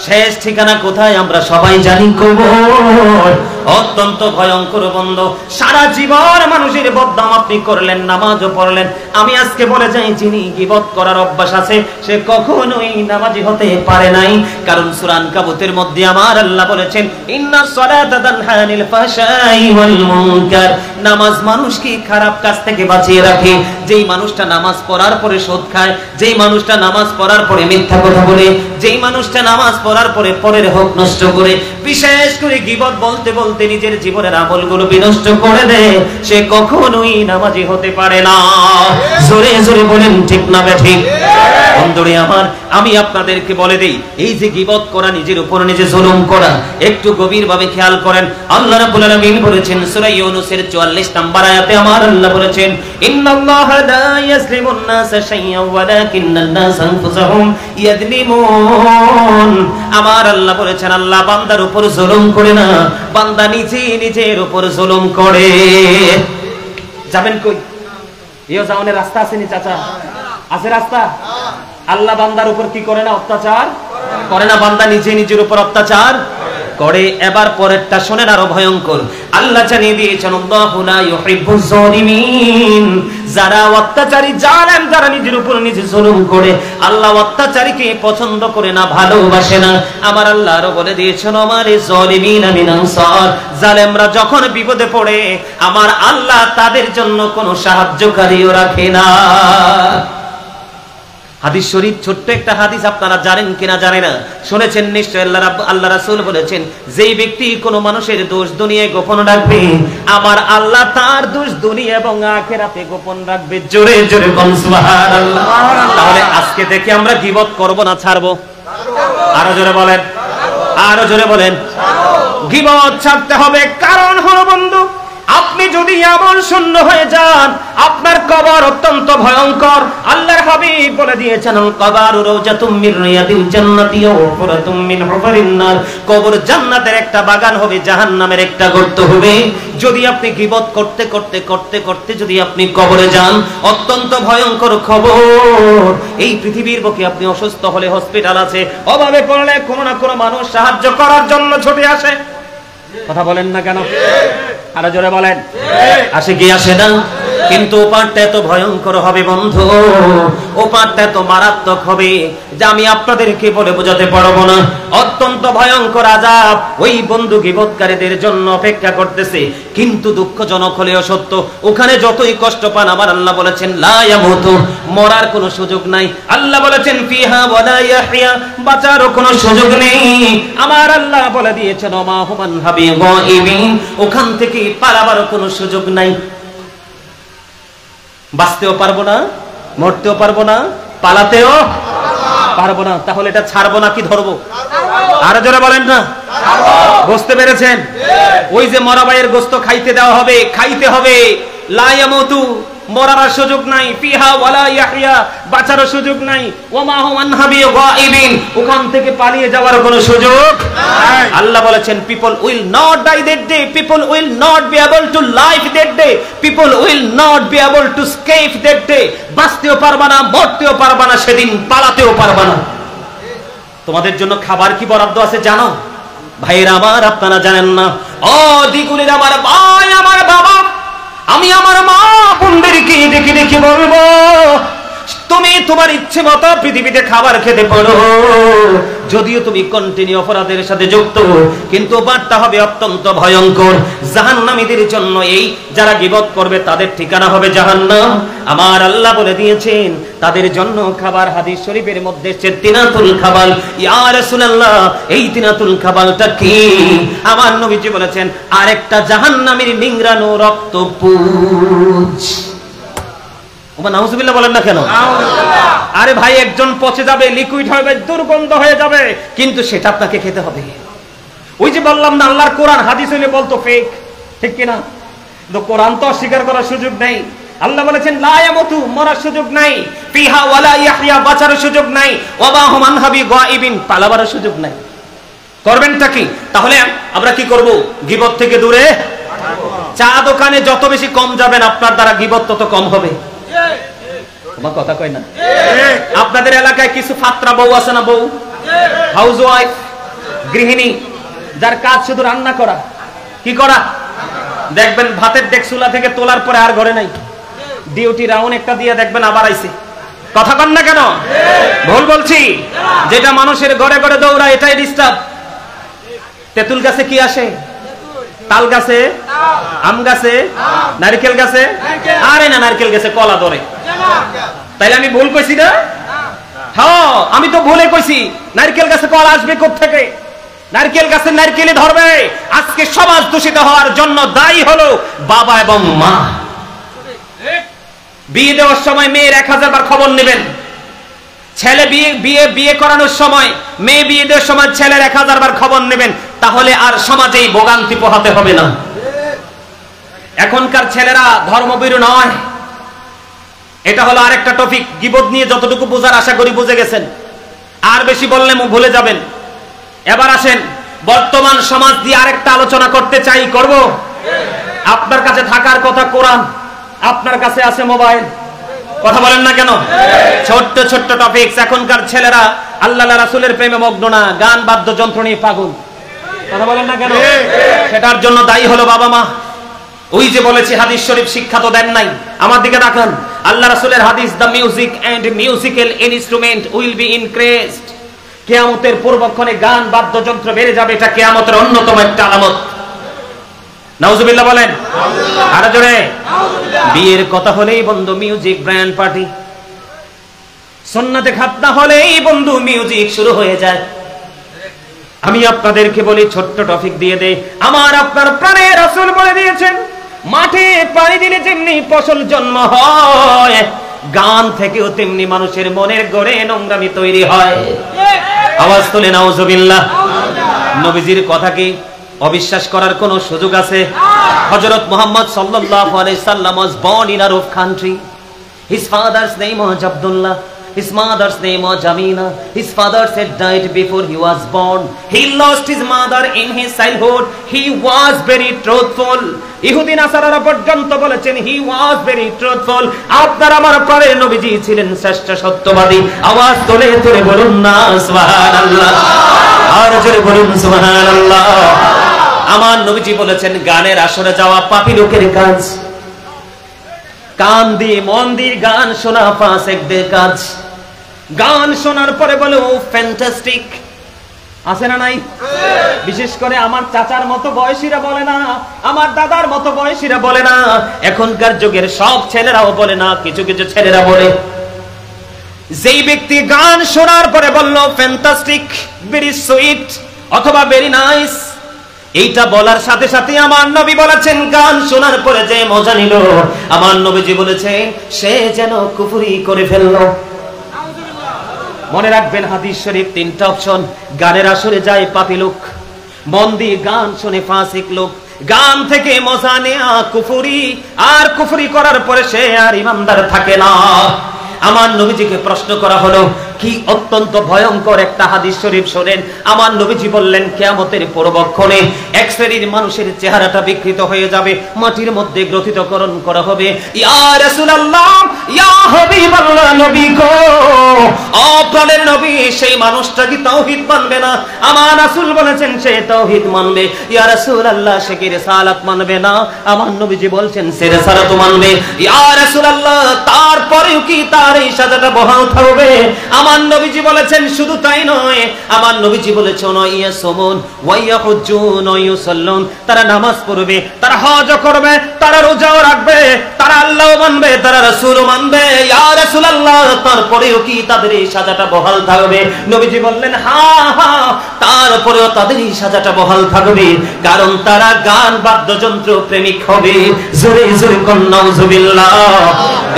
শেষ ঠিকানা কোথায় আমরা সবাই জানি, কবর। অত্যন্ত ভয়ঙ্কর বন্ধ। সারা জীবন মানুষের বদনাম আপনি করলেন, নামাজও পড়লেন। আমি আজকে বলে যাই, যিনি গীবত করার অভ্যাস আছে সে কখনোই নামাজি হতে পারে নাই। কারণ সূরা আনকাবুতের মধ্যে আমার আল্লাহ বলেছেন, ইন্নাস সালাতা তানহা আনিল ফাহশাই ওয়াল মুনকার। নামাজ মানুষকে খারাপ কাজ থেকে বাঁচিয়ে রাখে। যেই মানুষটা নামাজ পড়ার পরে সুদ খায়, যেই মানুষটা নামাজ পড়ার পরে মিথ্যা কথা বলে, যেই মানুষটা নামাজ পড়ার পরে পরের হক নষ্ট করে, বিশেষ করে গীবত বলতে বলতে নিজের জীবনের আমলগুলো বিনষ্ট করে দেয়, সে কখনোই নামাজি হতে পারে না। জোরে জোরে বলেন ঠিক না বেঠিক? বন্ধুরে আমার, আমি আপনাদেরকে বলে দেই, এই যে গীবত করা, নিজের উপর নিজে জুলুম করা, একটু গভীরভাবে খেয়াল করেন। আল্লাহ রাব্বুল আলামিন বলেছেন সূরা ইউনূসের 44 নম্বর আয়াতে আমার আল্লাহ বলেছেন, ইন্নাল্লাহা লা ইয়াজলিমুন নাসা শাইআন ওয়ালাকিন্নান নাসা আনফুসাহুম ইয়াজলিমুন। আমার আল্লাহ বলেছেন, আল্লাহ বান্দার উপর জুলুম করে না, বান্দা নিজের উপর জুলুম করে। যাবেন কই? ইও যাওনের রাস্তা আছে নি চাচা? আছে রাস্তা? আল্লাহ বান্দার উপর কি করে না? অত্যাচার করে না। বান্দা নিজের উপর অত্যাচার করে। এবার পরেরটা শোনেন, আরো ভয়ঙ্কর। আল্লাহ জানিয়ে দিয়েছেন, আল্লাহু লা ইউহিব্বুজ জালিমিন। যারা অত্যাচারী, জালেম, যারা নিজের উপর নিজে জুলুম করে, আল্লাহ অত্যাচারীকে পছন্দ করে না, ভালোবাসে না। আমার আল্লাহ আরো বলে দিয়েছেন, আমারে জালিমিন মিন আনসার। জালেমরা যখন বিপদে পড়ে, আমার আল্লাহ তাদের জন্য কোনো সাহায্যকারীও রাখে না। হাদিস শরীফ, ছোট্ট একটা হাদিস, আপনারা জানেন কিনা জানেন না, শুনেছেন নিশ্চয়। আল্লাহ রাসূল বলেছেন, যেই ব্যক্তি কোন মানুষের দোষ দুনিয়ায় গোপন রাখবে, আমার আল্লাহ তার দোষ দুনিয়া এবং আখিরাতে গোপন রাখবে। জোরে জোরে বলুন সুবহানাল্লাহ। তাহলে আজকে দেখে আমরা গীবত করব না ছাড়বো? আরো জোরে বলেন, আরো জোরে বলেন। গীবত ছাড়তে হবে। কারণ হলো বন্ধু, আপনি যদি আমল শূন্য হয়ে যান, আপনার কবর অত্যন্ত ভয়ঙ্কর। আল্লাহর হাবিব বলে দিয়েছেন, কবর রাওজাতুম মির রিয়াদিল জান্নাতি ওয়া হুফরাতুম মিন হুফারিন নার। কবর জান্নাতের একটা বাগান হবে, জাহান্নামের একটা গর্ত হবে। যদি আপনি গীবত করতে করতে করতে করতে যদি আপনি কবরে যান, অত্যন্ত ভয়ঙ্কর খবর। এই পৃথিবীর বুকে আপনি অসুস্থ হলে হসপিটাল আছে, অভাবে পড়লে কোনো না কোনো মানুষ সাহায্য করার জন্য ছুটে আসে। কথা বলেন না কেন? আরো জোরে বলেন। আসে কি আসে না? কিন্তু ওপারটা এত ভয়ঙ্কর হবে বন্ধু, ওপারটা এত মারাত্মক হবে যে আমি আপনাদেরকে বলে বোঝাতে পারবো না। অত্যন্ত ভয়ঙ্কর আযাব ওই বন্ধু গীবতকারীদের জন্য অপেক্ষা করতেছে। কিন্তু দুঃখজনক হলেও সত্য, ওখানে যতই কষ্ট পান, আমার আল্লাহ বলেছেন, লা ইয়ামুতু, মরার কোনো সুযোগ নাই। আল্লাহ বলেছেন, ফিহা ওয়ালা ইয়াহইয়া, বাঁচারও কোনো সুযোগ নেই। আমার আল্লাহ বলে দিয়েছেন, ওমা হুমান হাবি গায়িবিন, ওখান থেকে পালাবারও কোনো সুযোগ নাই। বাঁচতেও পারবো না, মরতেও পারবো না, পালাতেও পারবো না। তাহলে এটা ছাড়বো না কি ধরবো? আরো জোরে বলেন না। বুঝতে পেরেছেন? ওই যে মরা ভাইয়ের গোশত খাইতে দেওয়া হবে, খাইতে হবে। লা ইয়ামুতু, মরার সুযোগ নাই। ফিহা ওয়ালা ইয়াহইয়া, বাঁচার সুযোগ নাই। ওমা হুম আনহাবি গায়িবিন, ওখান থেকে পালিয়ে যাওয়ার কোনো সুযোগ নাই। আল্লাহ বলেছেন, people will not die that day, people will not be able to live that day, people will not be able to escape that day. বাঁচতেও পারবা না, মরতেও পারবা না, সেদিন পালাতেও পারবা না। তোমাদের জন্য খাবার কি বরাদ্দ আছে জানো? ভাইরা আমার, আপনারা জানেন না। ও দিগুলির আমার ভাই, আমার বাবা, আমি আমার মা বোনদেরকে ডেকে ডেকে বলবো, তুমি তোমার ইচ্ছে মতো পৃথিবীতে খাবার খেতে পারো, যদিও তুমি কন্টিনিউ অপরাধের সাথে যুক্ত, কিন্তু বার্তা হবে অত্যন্ত ভয়ঙ্কর। জাহান্নামীদের জন্য এই যারা গীবত করবে, তাদের ঠিকানা হবে জাহান্নাম। আমার আল্লাহ বলে দিয়েছেন, তাদের জন্য খাবার হাদিস শরীফের মধ্যে এসেছে তিনাতুল খাবাল। ইয়া রাসূলুল্লাহ, এই তিনাতুল খাবালটা কি? আমার নবীজি বলেছেন, আরেকটা জাহান্নামীর নিংড়ানো রক্তপুঞ্জ। নাউজুবিল্লাহ বলেন না কেন? আরে ভাই, একজন পচে যাবে, লিকুইড হবে, দুর্গন্ধ হয়ে যাবে, কিন্তু সেটা আপনাকে খেতে হবে। ওই যে বললাম না, আল্লাহর কোরআন হাদিস হইলে বলতো ফেক, ঠিক কিনা? তো কোরআন তো অস্বীকার করার সুযোগ নেই। আল্লাহ বলেছেন, লা ইয়ামুতু, মরার সুযোগ নাই। ফিহা ওয়ালা ইয়াহইয়া, বাঁচার সুযোগ নাই। ওয়া মা হুম আনহাবি গায়িবিন, পালাবার সুযোগ নাই। করবেনটা কি? তাহলে আমরা কি করব? গীবত থেকে দূরে। চা দোকানে যত বেশি কম যাবেন আপনার দ্বারা গীবত তত কম হবে। তোমার কথা কয় না? আপনাদের এলাকায় কিছু ফাত্রা বউ আছে না? বউ, হাউস ওয়াইফ, গৃহিণী, যার কাজ শুধু রান্না করা। কি করা? দেখবেন ভাতের ডেক চুলা থেকে তোলার পরে আর ঘরে নাই, ডিউটি রাউন্ড একটা দিয়ে দেখবেন আবার আইছে। কথা কন না কেন? ভুল বলছি? যেটা মানুষের ঘরে ঘরে দৌড়ায় এটাই ডিস্টার্ব। তেঁতুল গাছে কি আসে? তাল গাছে, আম গাছে, নারকেল গাছে। আরে না, নারকেল গাছে কলা ধরে। তাইলে আমি ভুল কইছি না? হ্যাঁ, আমি তো ভুলে কইছি। নারকেল গাছে কলা আসবে কোত্থেকে? নারকেল গাছে নারকেলই ধরবে। আজকে সমাজ দূষিত হওয়ার জন্য দায়ী হলো বাবা এবং মা। বিয়ে দেওয়ার সময় মেয়ের 1000 বার খবর নেবেন। ছেলে বিয়ে করানোর সময়, মেয়ে বিয়ে দেওয়ার সময় ছেলের 1000 বার খবর নেবেন। তাহলে আর সমাজেই ভোগান্তি পোহাতে হবে না। এখনকার ছেলেরা ধর্মভীরু নয়। এটা হলো আরেকটা টপিক। গীবত নিয়ে যতটুকু বোঝার আশা করি বুঝে গেছেন। আর বেশি বললে ভুলে যাবেন। এবার আসেন, বর্তমান সমাজ দিয়ে আরেকটা আলোচনা করতে চাই। করব? আপনার কাছে থাকার কথা কোরআন, আপনার কাছে আছে মোবাইল। কথা বলেন না কেন? ছোট্ট ছোট্ট টপিকস। এখনকার ছেলেরা আল্লাহ রাসূলের প্রেমে মগ্ন না, গান বাদ্যযন্ত্র নিয়ে পাগল। কথা বলেন না কেন? সেটার জন্য দায়ী হলো বাবা মা। ওই যে বলেছি হাদিস শরীফ শিক্ষা তো দেন নাই। আমার দিকে তাকান, আল্লাহ রাসূলের হাদিস, the music and musical instrument will be increased. কিয়ামতের পূর্বক্ষণে গান বাদ্যযন্ত্র বেড়ে যাবে। এটা কিয়ামতের অন্যতম একটা আলামত। নাউজুবিল্লাহ বলেন। আরো জোরে। বিয়ের কথা হলেই বন্ধু মিউজিক, ব্র্যান্ড পার্টি। সুন্নাতে খাতনা হলেই বন্ধু মিউজিক শুরু হয়ে যায়। আমি আপনাদেরকে বলি, ছোট্ট টপিক দিয়ে দেই। আমার আপনার প্রাণের রাসূল বলে দিয়েছেন, মাঠে পানি দিলে যেমনি ফসল জন্ম হয়, গান থেকেও তেমনি মানুষের মনের গড়ে নোংরামি তৈরি হয়। আওয়াজ তুলে নাউজুবিল্লাহ। নবীজির কথা কি অবিশ্বাস করার কোন সুযোগ আছে? হযরত মুহাম্মদ সাল্লাল্লাহু আলাইহি সাল্লাম was born in Arab country. His father's name was Abdullah. His mother's name was Amina. His father had died before he was born. He lost his mother in his childhood. He was very truthful. ইহুদি নাসারারা পর্যন্ত বলেছেন he was very truthful. আপনার আমার প্রাণের নবীজি ছিলেন শ্রেষ্ঠ সত্যবাদী। আওয়াজ তুলে তুলে বলুন না সুবহানাল্লাহ। আর জোরে বলুন সুবহানাল্লাহ। আমার নবীজি বলেছেন, গানের আসরে যাওয়া পাপী লোকের কাজ। কান দিয়ে মন দিয়ে গান শোনা ফাসিকদের কাজ। গান শোনার পরে বলে ও ফ্যান্টাস্টিক। আছে না নাই? বিশেষ করে আমার চাচার মতো বয়সীরা বলে না, আমার দাদার মতো বয়সীরা বলে না, এখনকার যুগের সব ছেলেরাও বলে না, কিছু কিছু ছেলেরা বলে। যেই ব্যক্তি গান শোনার পরে বলল ফ্যান্টাস্টিক, ভেরি সুইট অথবা ভেরি নাইস, এইটা বলার সাথে সাথে আমার নবী বলেছেন, গান শোনার পরে যে মজা নিল, আমার নবীজি বলেছেন সে যেন কুফরি করে ফেললো। মনে রাখবেন হাদিস শরীফ 3টা অপশন। গানের আসরে যায় পাপী লোক, মন দিয়ে গান শুনে ফাসিক লোক, গান থেকে মজা নেয়া কুফরি, আর কুফরি করার পরে সে আর ইমানদার থাকে না। আমার নবীজিকে প্রশ্ন করা হলো, কি অত্যন্ত ভয়ঙ্কর একটা হাদিস শরীফ শোনেন। আমার নবীজি বললেন, কিয়ামতের পূর্বক্ষণে এক শ্রেণীর মানুষের চেহারাটা বিকৃত হয়ে যাবে, মাটির মধ্যে গ্রথিতকরণ করা হবে। ইয়া রাসূলুল্লাহ, ইয়া হাবিবাল্লাহ, নবী গো, ও প্রাণের নবী, সেই মানুষটা কি তাওহীদ মানবে না? আমার রাসূল বলেছেন সে তাওহীদ মানবে। ইয়া রাসূলুল্লাহ, সে কি রিসালাত মানবে না? আমার নবীজি বলছেন সে রিসালাত মানবে। ইয়া রাসূলুল্লাহ, তারপরেও কি তার এই সাজাটা বহাল থাকবে? আমার নবীজি বলেছেন শুধু তাই নয়, আমার নবীজি বলেছেন ইয়াসুমুন ওয়া ইয়াহুজ্জুন ওয়া ইউসাল্লুন, তারা নামাজ পড়বে, তারা হজ করবে, তারা রোজাও রাখবে, তারা আল্লাহও মানবে, তারা রাসূলও মানবে। ইয়া রাসূলুল্লাহ, তারপরেও কি তাদের এই সাজাটা বহাল থাকবে? নবীজি বললেন হ্যাঁ হ্যাঁ, তারপরেও তাদের এই সাজাটা বহাল থাকবে, কারণ তারা গান বাদ্যযন্ত্র প্রেমিক হবে। জোরে জোরে কোন নাউজুবিল্লাহ।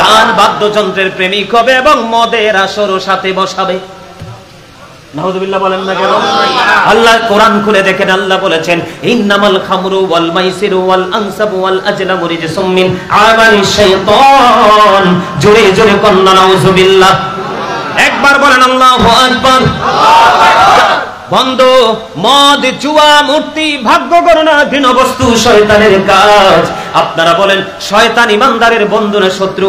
গান বাদ্যযন্ত্রের প্রেমিক হবে এবং মদের আসরও সাথে বসাবে। নাউজুবিল্লাহ বলেন না কেন? আল্লাহ কোরআন খুলে দেখেন, আল্লাহ বলেছেন ইন্নামাল খামরু ওয়াল মাইসিরু ওয়াল আনসাবু ওয়াল আজলামু রিজসুম মিন আমালিশ শাইতান। জোরে জোরে কোন নাউজুবিল্লাহ। একবার বলেন আল্লাহু আকবার। বন্ধু, মদ, জুয়া, মূর্তি, ভাগ্য গণনা, ঘৃণ বস্তু শয়তানের কাজ। আপনারা বলেন শয়তান ইমানদারের বন্ধু না শত্রু?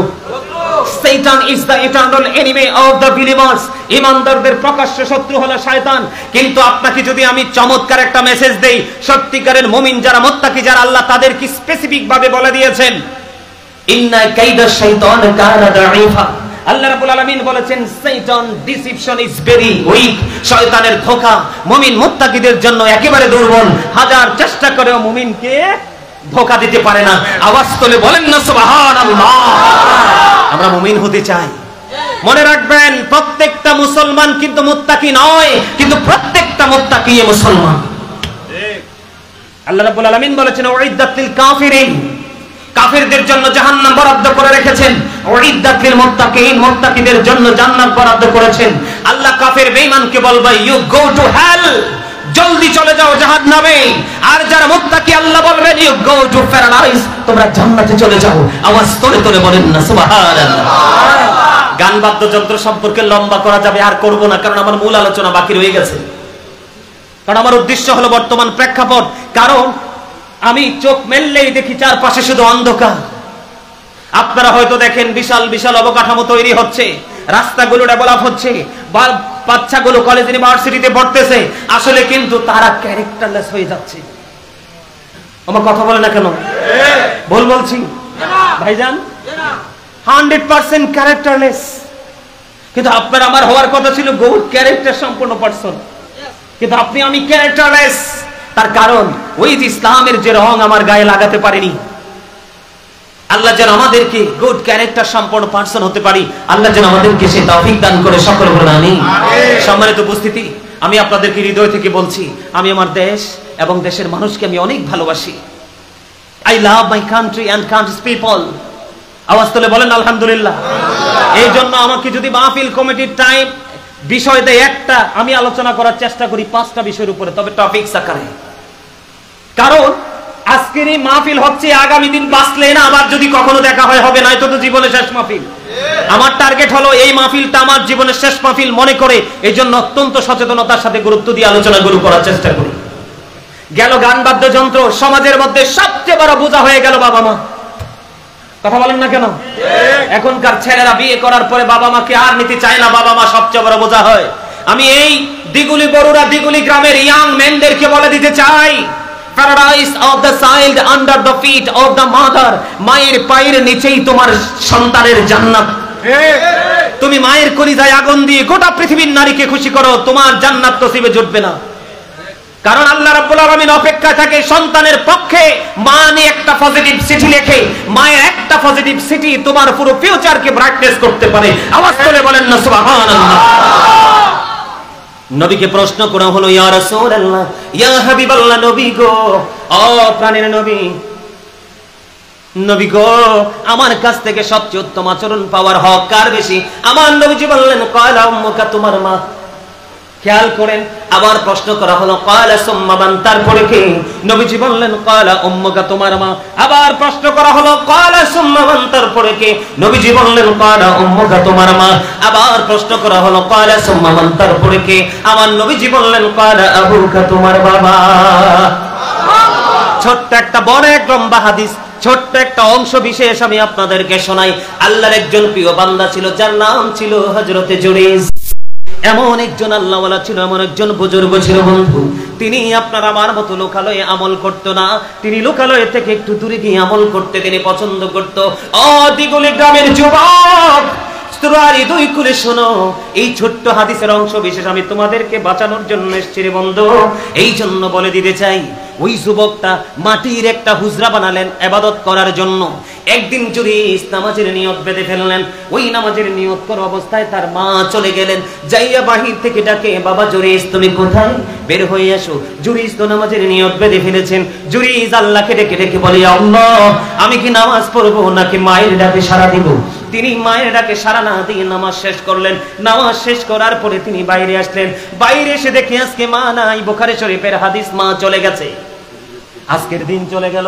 Satan is the eternal enemy of the believers. ইমানদারদের প্রকাশ্য শত্রু হলো শয়তান। কিন্তু আপনাকে যদি আমি চমৎকার একটা মেসেজ দেই, সত্যিকারের মুমিন যারা, মুত্তাকি যারা, আল্লাহ তাদেরকে স্পেসিফিক ভাবে বলে দিয়েছেন, ইন্না কাইদা শাইতান কানা দাঈফা। আল্লাহ রাব্বুল আলামিন বলেছেন শয়তান ডিসিপশন ইজ ভেরি উইক। শয়তানের ধোঁকা মুমিন মুত্তাকিদের জন্য একেবারে দুর্বল। হাজার চেষ্টা করেও মুমিনকে ধোঁকা দিতে পারে না। আওয়াজ তুলে বলেন না সুবহানাল্লাহ। আমরা মুমিন হতে চাই। মনে রাখবেন প্রত্যেকটা মুসলমান কিন্তু মুত্তাকি নয়, কিন্তু প্রত্যেকটা মুত্তাকি মুসলমান। আল্লাহ রাব্বুল আলামিন বলেছেন উইদ্দাত লিল কাফিরিন, কাফিরদের জন্য জাহান্নাম বরাদ্দ করে রেখেছেন। উইদ্দাত লিল মুত্তাকিন, মুত্তাকিদের জন্য জান্নাত বরাদ্দ করেছেন। আল্লাহ কাফির বেঈমানকে বলবে ইউ গো টু হেল, জলদি চলে যাও জাহান্নামে। আর যারা মুত্তাকি আল্লাহ বলবেন ইউ গো টু প্যারাডাইস, তোমরা জান্নাতে চলে যাও। আওয়াজ তোলে তোলে বলেন না সুবহানাল্লাহ। গান বাদ্যযন্ত্র সম্পর্কে লম্বা করা যাবে, আর করব না, কারণ আমার মূল আলোচনা বাকি রয়ে গেছে। কারণ আমার উদ্দেশ্য হলো বর্তমান প্রেক্ষাপট। কারণ আমি চোখ মেললেই দেখি চারপাশে শুধু অন্ধকার। আপনারা হয়তো দেখেন বিশাল বিশাল অবকাঠামো তৈরি হচ্ছে, রাস্তাগুলো ডেভেলপ হচ্ছে, বাচ্চাগুলো কলেজ ইউনিভার্সিটিতে পড়তেছে, আসলে কিন্তু তারা ক্যারেক্টারলেস হয়ে যাচ্ছে। আমার কথা বলে না কেন? ভুল বলছি ভাইজান? 100% ক্যারেক্টারলেস। কিন্তু আপনার আমার হওয়ার কথা ছিল গুড ক্যারেক্টার সম্পন্ন পারসন, কিন্তু আপনি আমি ক্যারেক্টারলেস। তার কারণ ওই যে ইসলামের যে রং আমার গায়ে লাগাতে পারিনি। আল্লাহ যেন আমাদেরকে গুড ক্যারেক্টার সম্পন্ন পারসন হতে পারি, আল্লাহ যেন আমাদেরকে সেই তৌফিক দান করে, সকল বলুন আমিন। সম্মানিত উপস্থিতি, আমি আপনাদেরকে হৃদয় থেকে বলছি, আমি আমার দেশ এবং দেশের মানুষকে আমি অনেক ভালোবাসি। I love my country and countries people. আওয়াজ তুলে বলেন আলহামদুলিল্লাহ। এই জন্য আমাকে যদি মাহফিল কমিটির টাইম বিষয় দেয় একটা, আমি আলোচনা করার চেষ্টা করি 5টা বিষয়ের উপরে, তবে টপিকস আকারে। কারণ আজকের এই মাহফিল হচ্ছে, আগামী দিন বাঁচলে না আবার যদি কখনো দেখা হয় হবে, নয়তো তো জীবনের শেষ মাহফিল। আমার টার্গেট হলো এই মাহফিলটা আমার জীবনের শেষ মাহফিল মনে করে, এই জন্য অত্যন্ত সচেতনতার সাথে গুরুত্ব দিয়ে আলোচনাগুলো করার চেষ্টা করি। গেল গান বাদ্যযন্ত্র, সমাজের মধ্যে সবচেয়ে বড় বোঝা হয়ে গেল বাবা মা। কথা বলেন না কেন? এখনকার ছেলেরা বিয়ে করার পরে বাবা মাকে আর নিতে চায় না, বাবা মা সবচেয়ে বড় বোঝা হয়। আমি এই দিগুলি বড়ুরা, দিগুলি গ্রামের ইয়াং মেনদেরকে বলে দিতে চাই, paradise of the child under the feet of the mother, মায়ের পায়ের নিচেই তোমার সন্তানের জান্নাত। তুমি মায়ের কলিজায় আগুন দিয়ে গোটা পৃথিবীর নারীকে খুশি করো, তোমার জান্নাত নসিবে জুটবে না। কারণ আল্লাহ রাব্বুল আলামিন অপেক্ষা থাকে সন্তানের পক্ষে। মা নিয়ে একটা পজিটিভ সিটি লেখে, মায়ের একটা পজিটিভ সিটি তোমার পুরো ফিউচারকে ব্রাইটনেস করতে পারে। আওয়াজ করে বলেন না সুবহানাল্লাহ। নবীকে প্রশ্ন করা হলো, ইয়া রাসূলুল্লাহ, ইয়া হাবিবাল্লাহ, নবী গো, ও প্রাণের নবী, নবী গো, আমার কাছ থেকে সবচেয়ে উত্তম আচরণ পাওয়ার হক কার বেশি? আমার নবীজি বললেন ক্বালা উম্মুকা, তোমার মা। খেয়াল করেন, আবার প্রশ্ন করা হলো ক্বালা সুম্মা মান, তারপরে কে? নবীজি বললেন ক্বালা উম্মুকা, তোমার মা। আবার প্রশ্ন করা হলো ক্বালা সুম্মা মান, তারপরে কে? নবীজি বললেন ক্বালা উম্মুকা, তোমার মা। আবার প্রশ্ন করা হলো ক্বালা সুম্মা মান, তারপরে কে? আমার নবীজি বললেন ক্বালা আবুকা, তোমার বাবা। ছোট্ট একটা বড় এক লম্বা হাদিস, ছোট্ট একটা অংশ বিশেষ আমি আপনাদেরকে শোনাই। আল্লাহর একজন প্রিয় বান্দা ছিল, যার নাম ছিল হযরতে জুরাইজ। এমন একজন আল্লাহওয়ালা ছিল, এমন একজন বুজুর্গ ছিল বন্ধু, তিনি আপনার আমার মতো লোকালয়ে আমল করতো না, তিনি লোকালয় থেকে একটু দূরে গিয়ে আমল করতে তিনি পছন্দ করত। দিগুলি গ্রামের যুবক, দুই কুলে শোনো, এই ছোট্ট হাদিসের অংশ বিশেষ আমি তোমাদেরকে বাঁচানোর জন্য এসেছি রে বন্ধু। এই জন্য বলে দিতে চাই, ওই যুবকটা মাটির একটা হুজরা বানালেন ইবাদত করার জন্য। একদিন জুরাইজ নামাজের নিয়ত বেঁধে ফেললেন। ওই নামাজের নিয়ত করা অবস্থায় তার মা চলে গেলেন, যাইয়া বাহির থেকে ডাকে, বাবা জুরাইজ তুমি কোথায়? বের হয়ে আসো। জুরাইজ তো নামাজের নিয়ত বেঁধে ফেলেছেন। জুরাইজ আল্লাহকে ডেকে ডেকে বলে, আল্লাহ, আমি কি নামাজ পড়বো নাকি মায়ের ডাকে সাড়া দিব? তিনি মায়ের ডাকে সাড়া না দিয়ে নামাজ শেষ করলেন। নামাজ শেষ করার পরে তিনি বাইরে আসলেন। বাইরে এসে দেখে আজকে মা নাই। বুখারী শরীফের হাদিস, মা চলে গেছে। আজকের দিন চলে গেল।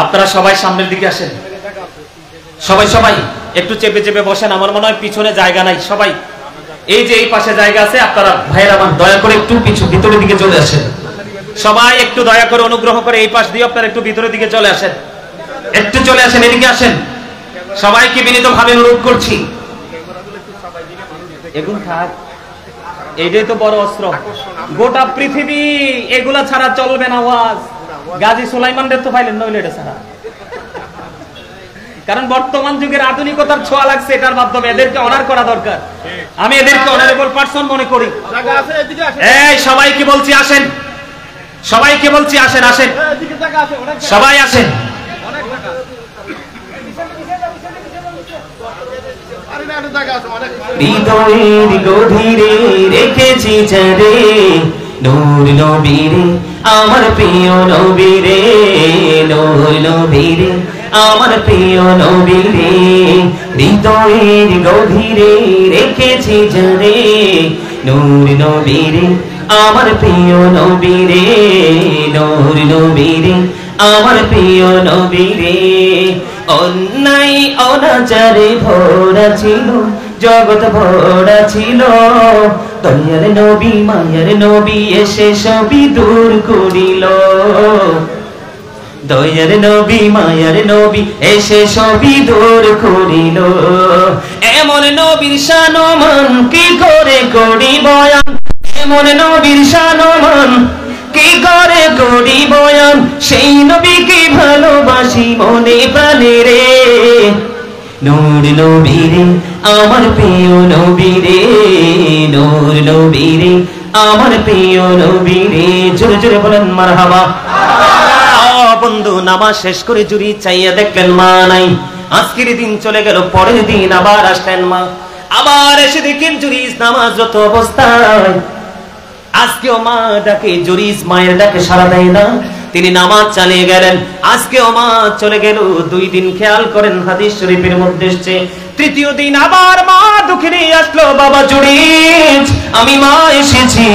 আপনারা সবাই সামনের দিকে আসেন। সবাই সবাই একটু চেপে চেপে বসেন, আমার মনে হয় পিছনে জায়গা নাই। সবাই এই যে এই পাশে জায়গা আছে, আপনারা ভাইয়ের আমার দয়া করে একটু ভিতরের দিকে চলে আসেন। সবাই একটু দয়া করে অনুগ্রহ করে এই পাশ দিয়ে আপনারা একটু ভিতরের দিকে চলে আসেন, একটু চলে আসেন, এদিকে আসেন। সবাইকে বিনীতভাবে অনুরোধ করছি। এগুলো থাক, এইটাই তো বড় অস্ত্র। গোটা পৃথিবী এগুলা ছাড়া চলবে না। ওয়াজ গাজী সুলাইমানদের তো পাইলেন নইলে এটা ছাড়া। কারণ বর্তমান যুগের আধুনিকতার ছোঁয়া লাগছে এটার মাধ্যমে, এদেরকে অনার করা দরকার। আমি এদেরকে অনারেবল পারসন মনে করি। এই সবাইকে বলছি আসেন, সবাইকে বলছি আসেন, আসেন সবাই আসেন। হৃদয়ের গভীরে রেখেছি চাঁদে নূর নবীরে আমার প্রিয় নবীরে, নূর নবীরে আমার প্রিয় নবীরে। হৃদয়ের গভীরে রেখেছি চাঁদে নূর নবীরে আমার প্রিয় নবীরে, নূর নবীরে আমার প্রিয় নবীরে। অন্যায় অনাচারে ভরা ছিল জগৎ, ভরা ছিল দয়ার নবী মায়ার নবী এসে সবই দূর করিল। দয়ার নবী মায়ার নবী এসে সবই দূর করিল। এমন নবীর শানমান কি করে করি বয়ান, এমন নবীর শানমান কি করে করি বয়ান, সেই নবীকে ভালোবাসি মনে প্রাণে রে। নূর নবীরে আমার প্রিয় নবীরে, নূর নবীরে আমার প্রিয় নবীরে। জোরে জোরে বলেন মারহাবা। বন্ধু নামাজ শেষ করে জুরি চাইয়া দেখলেন মা নাই। আজকের দিন চলে গেল, পরের দিন আবার আসলেন মা। আবার এসে দেখেন জুরিস নামাজরত অবস্থায়। আজকেও মা ডাকে, জুরিস মায়ের ডাকে সাড়া দেয় না। তিনি নামাজ চালিয়ে গেলেন। আজকেও মা চলে গেল। 2 দিন খেয়াল করেন, হাদিস শরীফের মধ্যে এসেছে। তৃতীয় দিন আবার মা দুঃখিনী আসলো, বাবা জুরিস আমি মা এসেছি।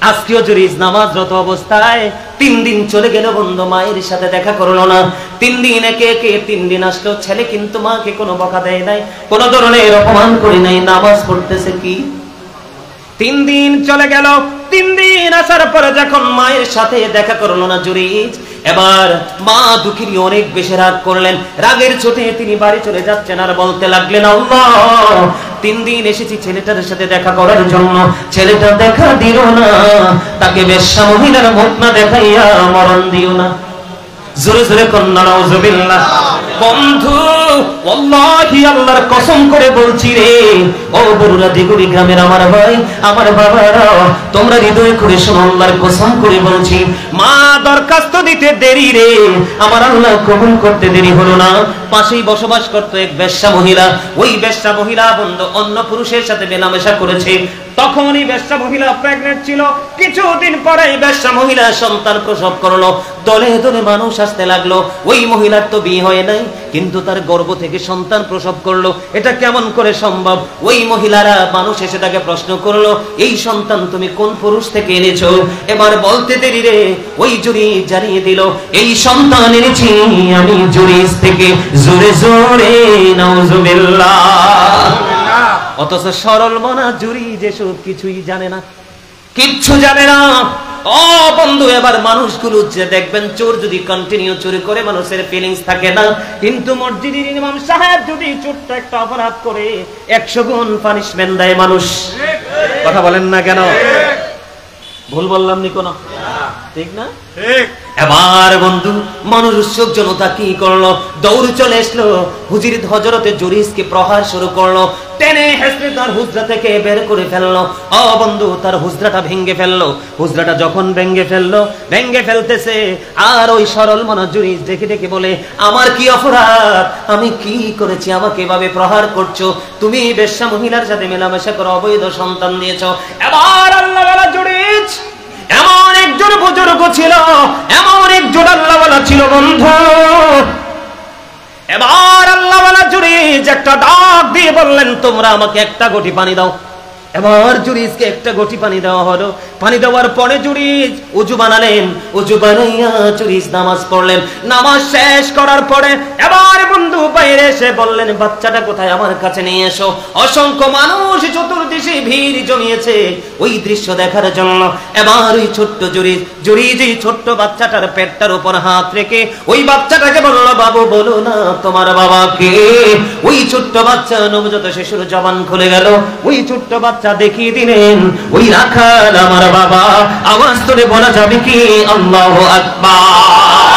আজকেও জুরিস নামাজরত অবস্থায়। 3 দিন চলে গেল, বন্ধু মায়ের সাথে দেখা করলো না। 3 দিন একে একে 3 দিন আসলো। ছেলে কিন্তু মাকে কোনো বকা দেয় নাই, কোনো ধরনের অপমান করে নাই। নামাজ পড়তেছে কি। 3 দিন চলে গেল। 3 দিন আসার পরে যখন মায়ের সাথে দেখা করলো না জুরিজ, এবার মা দুঃখিনী অনেক বেশি রাগ করলেন। রাগের চোটে তিনি বাড়ি চলে যাচ্ছেন আর বলতে লাগলেন, আল্লাহ 3 দিন এসেছি ছেলেটার সাথে দেখা করার জন্য, ছেলেটা দেখা দিল না। তাকে বেশ্যা মহিলার মুখ না দেখাইয়া মরণ দিও না। জোরে জোরে কন্যা নাউজুবিল্লাহ। বন্ধু ওয়াল্লাহি আল্লাহর কসম করে বলছি রে, ও বরুরা দিগুড়ি গ্রামের আমার ভাই আমার বাবারা, তোমরা হৃদয় করে শোনো, আল্লাহর কসম করে বলছি, মা দরখাস্ত দিতে দেরি রে, আমার আল্লাহ কবুল করতে দেরি হলো না। পাশেই বসবাস করত এক বেশ্যা মহিলা। ওই বেশ্যা মহিলা বন্ধু অন্য পুরুষের সাথে মেলামেশা করেছে। তখনই বেশ্যা মহিলা প্রেগন্যান্ট ছিল। কিছুদিন পরে বেশ্যা মহিলা সন্তান প্রসব করলো। দলে দলে মানুষ আসতে লাগলো। ওই মহিলার তো বিয়ে হয় নাই, কিন্তু তার গর্ভ থেকে সন্তান প্রসব করলো। এটা কেমন করে সম্ভব? ওই মহিলারা মানুষ এসে তাকে প্রশ্ন করলো, এই সন্তান তুমি কোন পুরুষ থেকে এনেছো? এবার বলতে দেরি রে, ওই জুরিজ জানিয়ে দিল, এই সন্তান এনেছি আমি জুরিজ থেকে। জোরে জোরে নাউজুবিল্লাহ। অথচ সরল মনা জুরিজ এসব কিছুই জানে না, কিচ্ছু জানে না। ও বন্ধু, এবার মানুষগুলো যে দেখবেন, চোর যদি কন্টিনিউ চুরি করে মানুষের ফিলিংস থাকে না, কিন্তু মসজিদের ইমাম সাহেব যদি ছোট্ট একটা অপরাধ করে 100 গুণ পানিশমেন্ট দেয় মানুষ। কথা বলেন না কেন? ভুল বললাম নি কোন? ঠিক না? এবার বন্ধু মানুষ উৎসুক জনতা কি করলো? দৌড় চলে আসলো, হুজুর হযরতে জুরিজকে প্রহার শুরু করলো। টেনে হেসড়ে তার হুজরা থেকে বের করে ফেললো। ও বন্ধু, তার হুজরাটা ভেঙে ফেললো। হুজরাটা যখন ভেঙে ফেলতেছে, আর ওই সরল মনা জুরিজ দেখে দেখে বলে, আমার কি অপরাধ? আমি কি করেছি? আমাকে এভাবে প্রহার করছো? তুমি বেশ্যা মহিলার সাথে মেলামেশা করে অবৈধ সন্তান দিয়েছো। এবার আল্লাহওয়ালা জুরিজ এমন একজন বুজুর্গ ছিল, এমন একজন আল্লাহওয়ালা ছিল বন্ধু। এবার আল্লাহওয়ালা জুরিজ একটা ডাক দিয়ে বললেন, তোমরা আমাকে একটা ঘটি পানি দাও। এবার জুরিজকে একটা গটি পানি দেওয়া হলো। পানি দেওয়ার পরে জুরিজ উজু বানালেন, উজু বানাইয়া জুরিজ নামাজ পড়লেন। নামাজ শেষ করার পরে এবার বন্ধু বাইরে এসে বললেন, বাচ্চাটা কোথায়, আমার কাছে নিয়ে এসো। অসংখ্য মানুষ চতুর্দিকে ভিড় জমিয়েছে ওই দৃশ্য দেখার জন্য। এবার ওই ছোট্ট জুরিজ এই ছোট্ট বাচ্চাটার পেটটার উপর হাত রেখে ওই বাচ্চাটাকে বলল, বাবু বলো না তোমার বাবা কে। ওই ছোট্ট বাচ্চা নবজাত শিশুর জবান খুলে গেল। ওই ছোট্ট বাচ্চা দেখিয়ে দিলেন, ওই রাখাল আমার বাবা। আওয়াজ করে বলা যাবে কি আল্লাহু আকবার।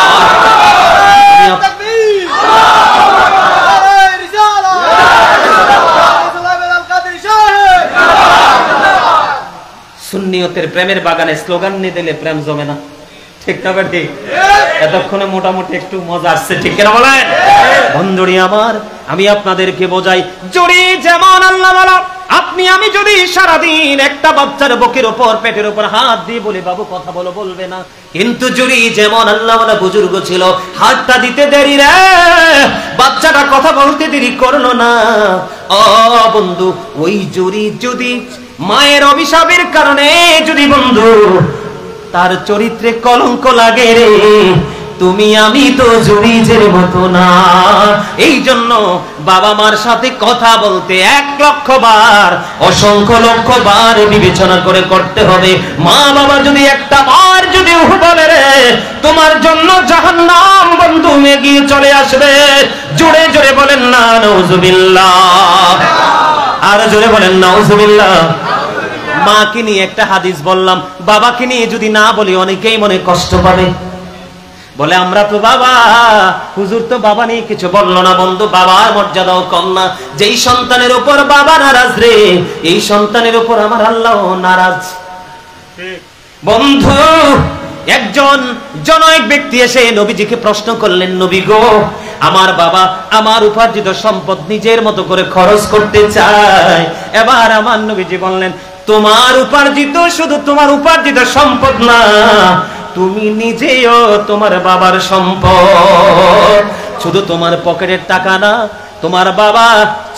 সুন্নিয়তের প্রেমের বাগানে স্লোগান নিয়ে দিলে প্রেম জমে না, ঠিক না বেটি? এতক্ষণে মোটামুটি একটু মজা আসছে, ঠিক না বলেন? বন্ধুরি আমার, আমি আপনাদেরকে বোঝাই, জুরি যেমন আল্লাহ বলা, আপনি আমি যদি সারাদিন একটা বাচ্চার বুকের উপর পেটের উপর হাত দিয়ে বলি, বাবু কথা বলো, বলবে না। কিন্তু জুরি যেমন আল্লাহ বলা বুজুর্গ ছিল, হাতটা দিতে দেরি রে, বাচ্চাটা কথা বলতে দেরি করলো না। ও বন্ধু, ওই জুরি যদি মায়ের অভিশাপের কারণে যদি বন্ধু তার চরিত্রে কলঙ্ক লাগে রে, তুমি আমি তো জুরিজের মতো না। এই জন্য বাবা মার সাথে কথা বলতে 1,00,000 বার, অসংখ্য লক্ষ বার বিবেচনা করে করতে হবে। মা বাবা যদি একটা বার যদি বলে রে তোমার জন্য জাহান্নাম, বন্ধু এগিয়ে চলে আসবে। জোরে জোরে বলেন না নাউজুবিল্লাহ, আর জোরে বলেন নাউজুবিল্লাহ। মাকে নিয়ে একটা হাদিস বললাম, বাবাকে নিয়ে যদি না বলি অনেকেই মনে কষ্ট পাবে, বলে আমরা তো বাবা, হুজুর তো বাবা নিয়ে কিছু বললো না। বন্ধু, বাবার মর্যাদাও কম না। যেই সন্তানের উপর বাবা নারাজ রে, এই সন্তানের উপর আমার আল্লাহ নারাজ। বন্ধু, একজন জনৈক ব্যক্তি এসে নবীজিকে প্রশ্ন করলেন, নবী গো, আমার বাবা আমার উপার্জিত সম্পদ নিজের মতো করে খরচ করতে চায়। এবার আমার নবীজি বললেন, তোমার উপার্জিত শুধু তোমার উপার্জিত সম্পদ না, তুমি নিজেও তোমার বাবার সম্পদ। শুধু তোমার পকেটের টাকা না, তোমার বাবা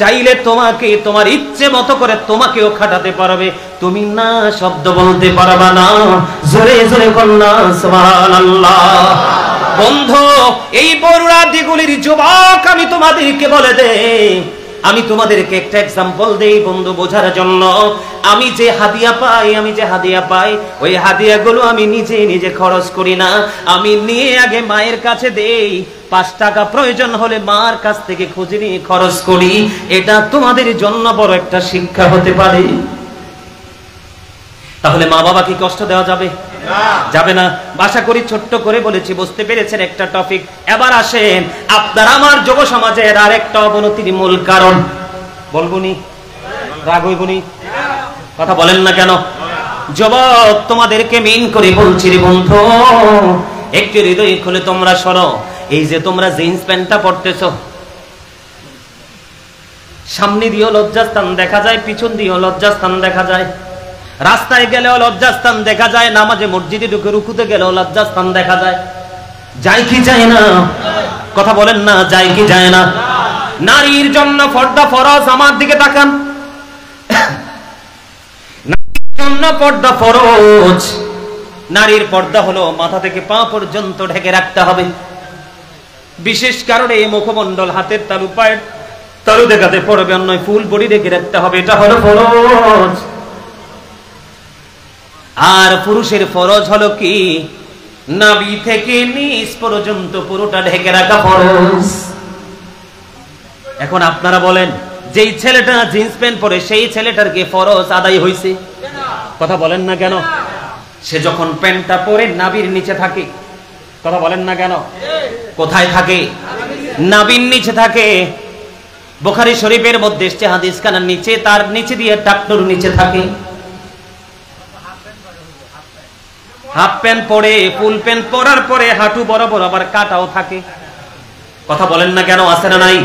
চাইলে তোমাকে তোমার ইচ্ছে মতো করে তোমাকেও খাটাতে পারবে, তুমি না শব্দ বলতে পারবা না। জোরে জোরে কন্যা সুবহানাল্লাহ। বন্ধু, এই বড়ুয়া দিগুলির যুবক আমি তোমাদেরকে বলে দেই, আমি তোমাদেরকে একটা এক্সাম্পল দেই বন্ধু বোঝার জন্য। আমি যে হাদিয়া পাই ওই হাদিয়াগুলো আমি নিজে খরচ করি না, আমি নিয়ে আগে মায়ের কাছে দেই। 5 টাকা প্রয়োজন হলে মার কাছ থেকে খুঁজে নিয়ে খরচ করি। এটা তোমাদের জন্য বড় একটা শিক্ষা হতে পারে। তাহলে মা বাবা কি কষ্ট দেওয়া যাবে? যাবে না। আশা করি ছোট্ট করে বলেছি, বুঝতে পেরেছেন একটা টপিক। এবার আসেন, আপনার আমার যুব সমাজের আরেকটা অবনতির মূল কারণ বলবুনি, রাগ হইবুনি, কথা বলেন না কেন? যুবক, তোমাদেরকে মিন করে বলছি রে বন্ধু, একটু হৃদয় খুলে তোমরা শোনো। এই যে তোমরা জিন্স প্যান্টটা পরতেছো, সামনে দিয়েও লজ্জাস্থান দেখা যায়, পিছন দিয়েও লজ্জাস্থান দেখা যায়, রাস্তায় গেলেও লজ্জাস্থান দেখা যায়, নামাজে মসজিদে ঢুকে রুকুতে গেলেও লজ্জাস্থান দেখা যায়। যায় কি যায় না? কথা বলেন না, যায় কি যায় না? নারীর জন্য পর্দা ফরজ। আমার দিকে তাকান, নারীর জন্য পর্দা ফরজ। নারীর পর্দা হলো মাথা থেকে পা পর্যন্ত ঢেকে রাখতে হবে। বিশেষ কারণে মুখমণ্ডল, হাতের তালু, পায়ের তালু দেখাতে পড়বে, অন্য ফুল বডি ঢেকে রাখতে হবে। এটা হলো ফরজ। আর পুরুষের ফরজ হলো কি, নাভি থেকে নিচ পর্যন্ত পুরোটা ঢেকে রাখা ফরজ। এখন আপনারা বলেন, যেই ছেলেটা জিন্স প্যান্ট পরে সেই ছেলেটার কি ফরজ আদায় হইছে? কথা বলেন না কেন? সে যখন প্যান্টটা পরে নাভির নিচে থাকে, কথা বলেন না কেন? কোথায় থাকে? নাভির নিচে থাকে। বুখারী শরীফের মধ্যে এসেছে হাদিস খানার নিচে, তার নিচে দিয়ে টাকনুর নিচে থাকে। হাফ প্যান্ট পরে, ফুল প্যান্ট পরার পরে হাঁটু বরাবর আবার কাটাও থাকে। কথা বলেন না কেন? আছে না নাই?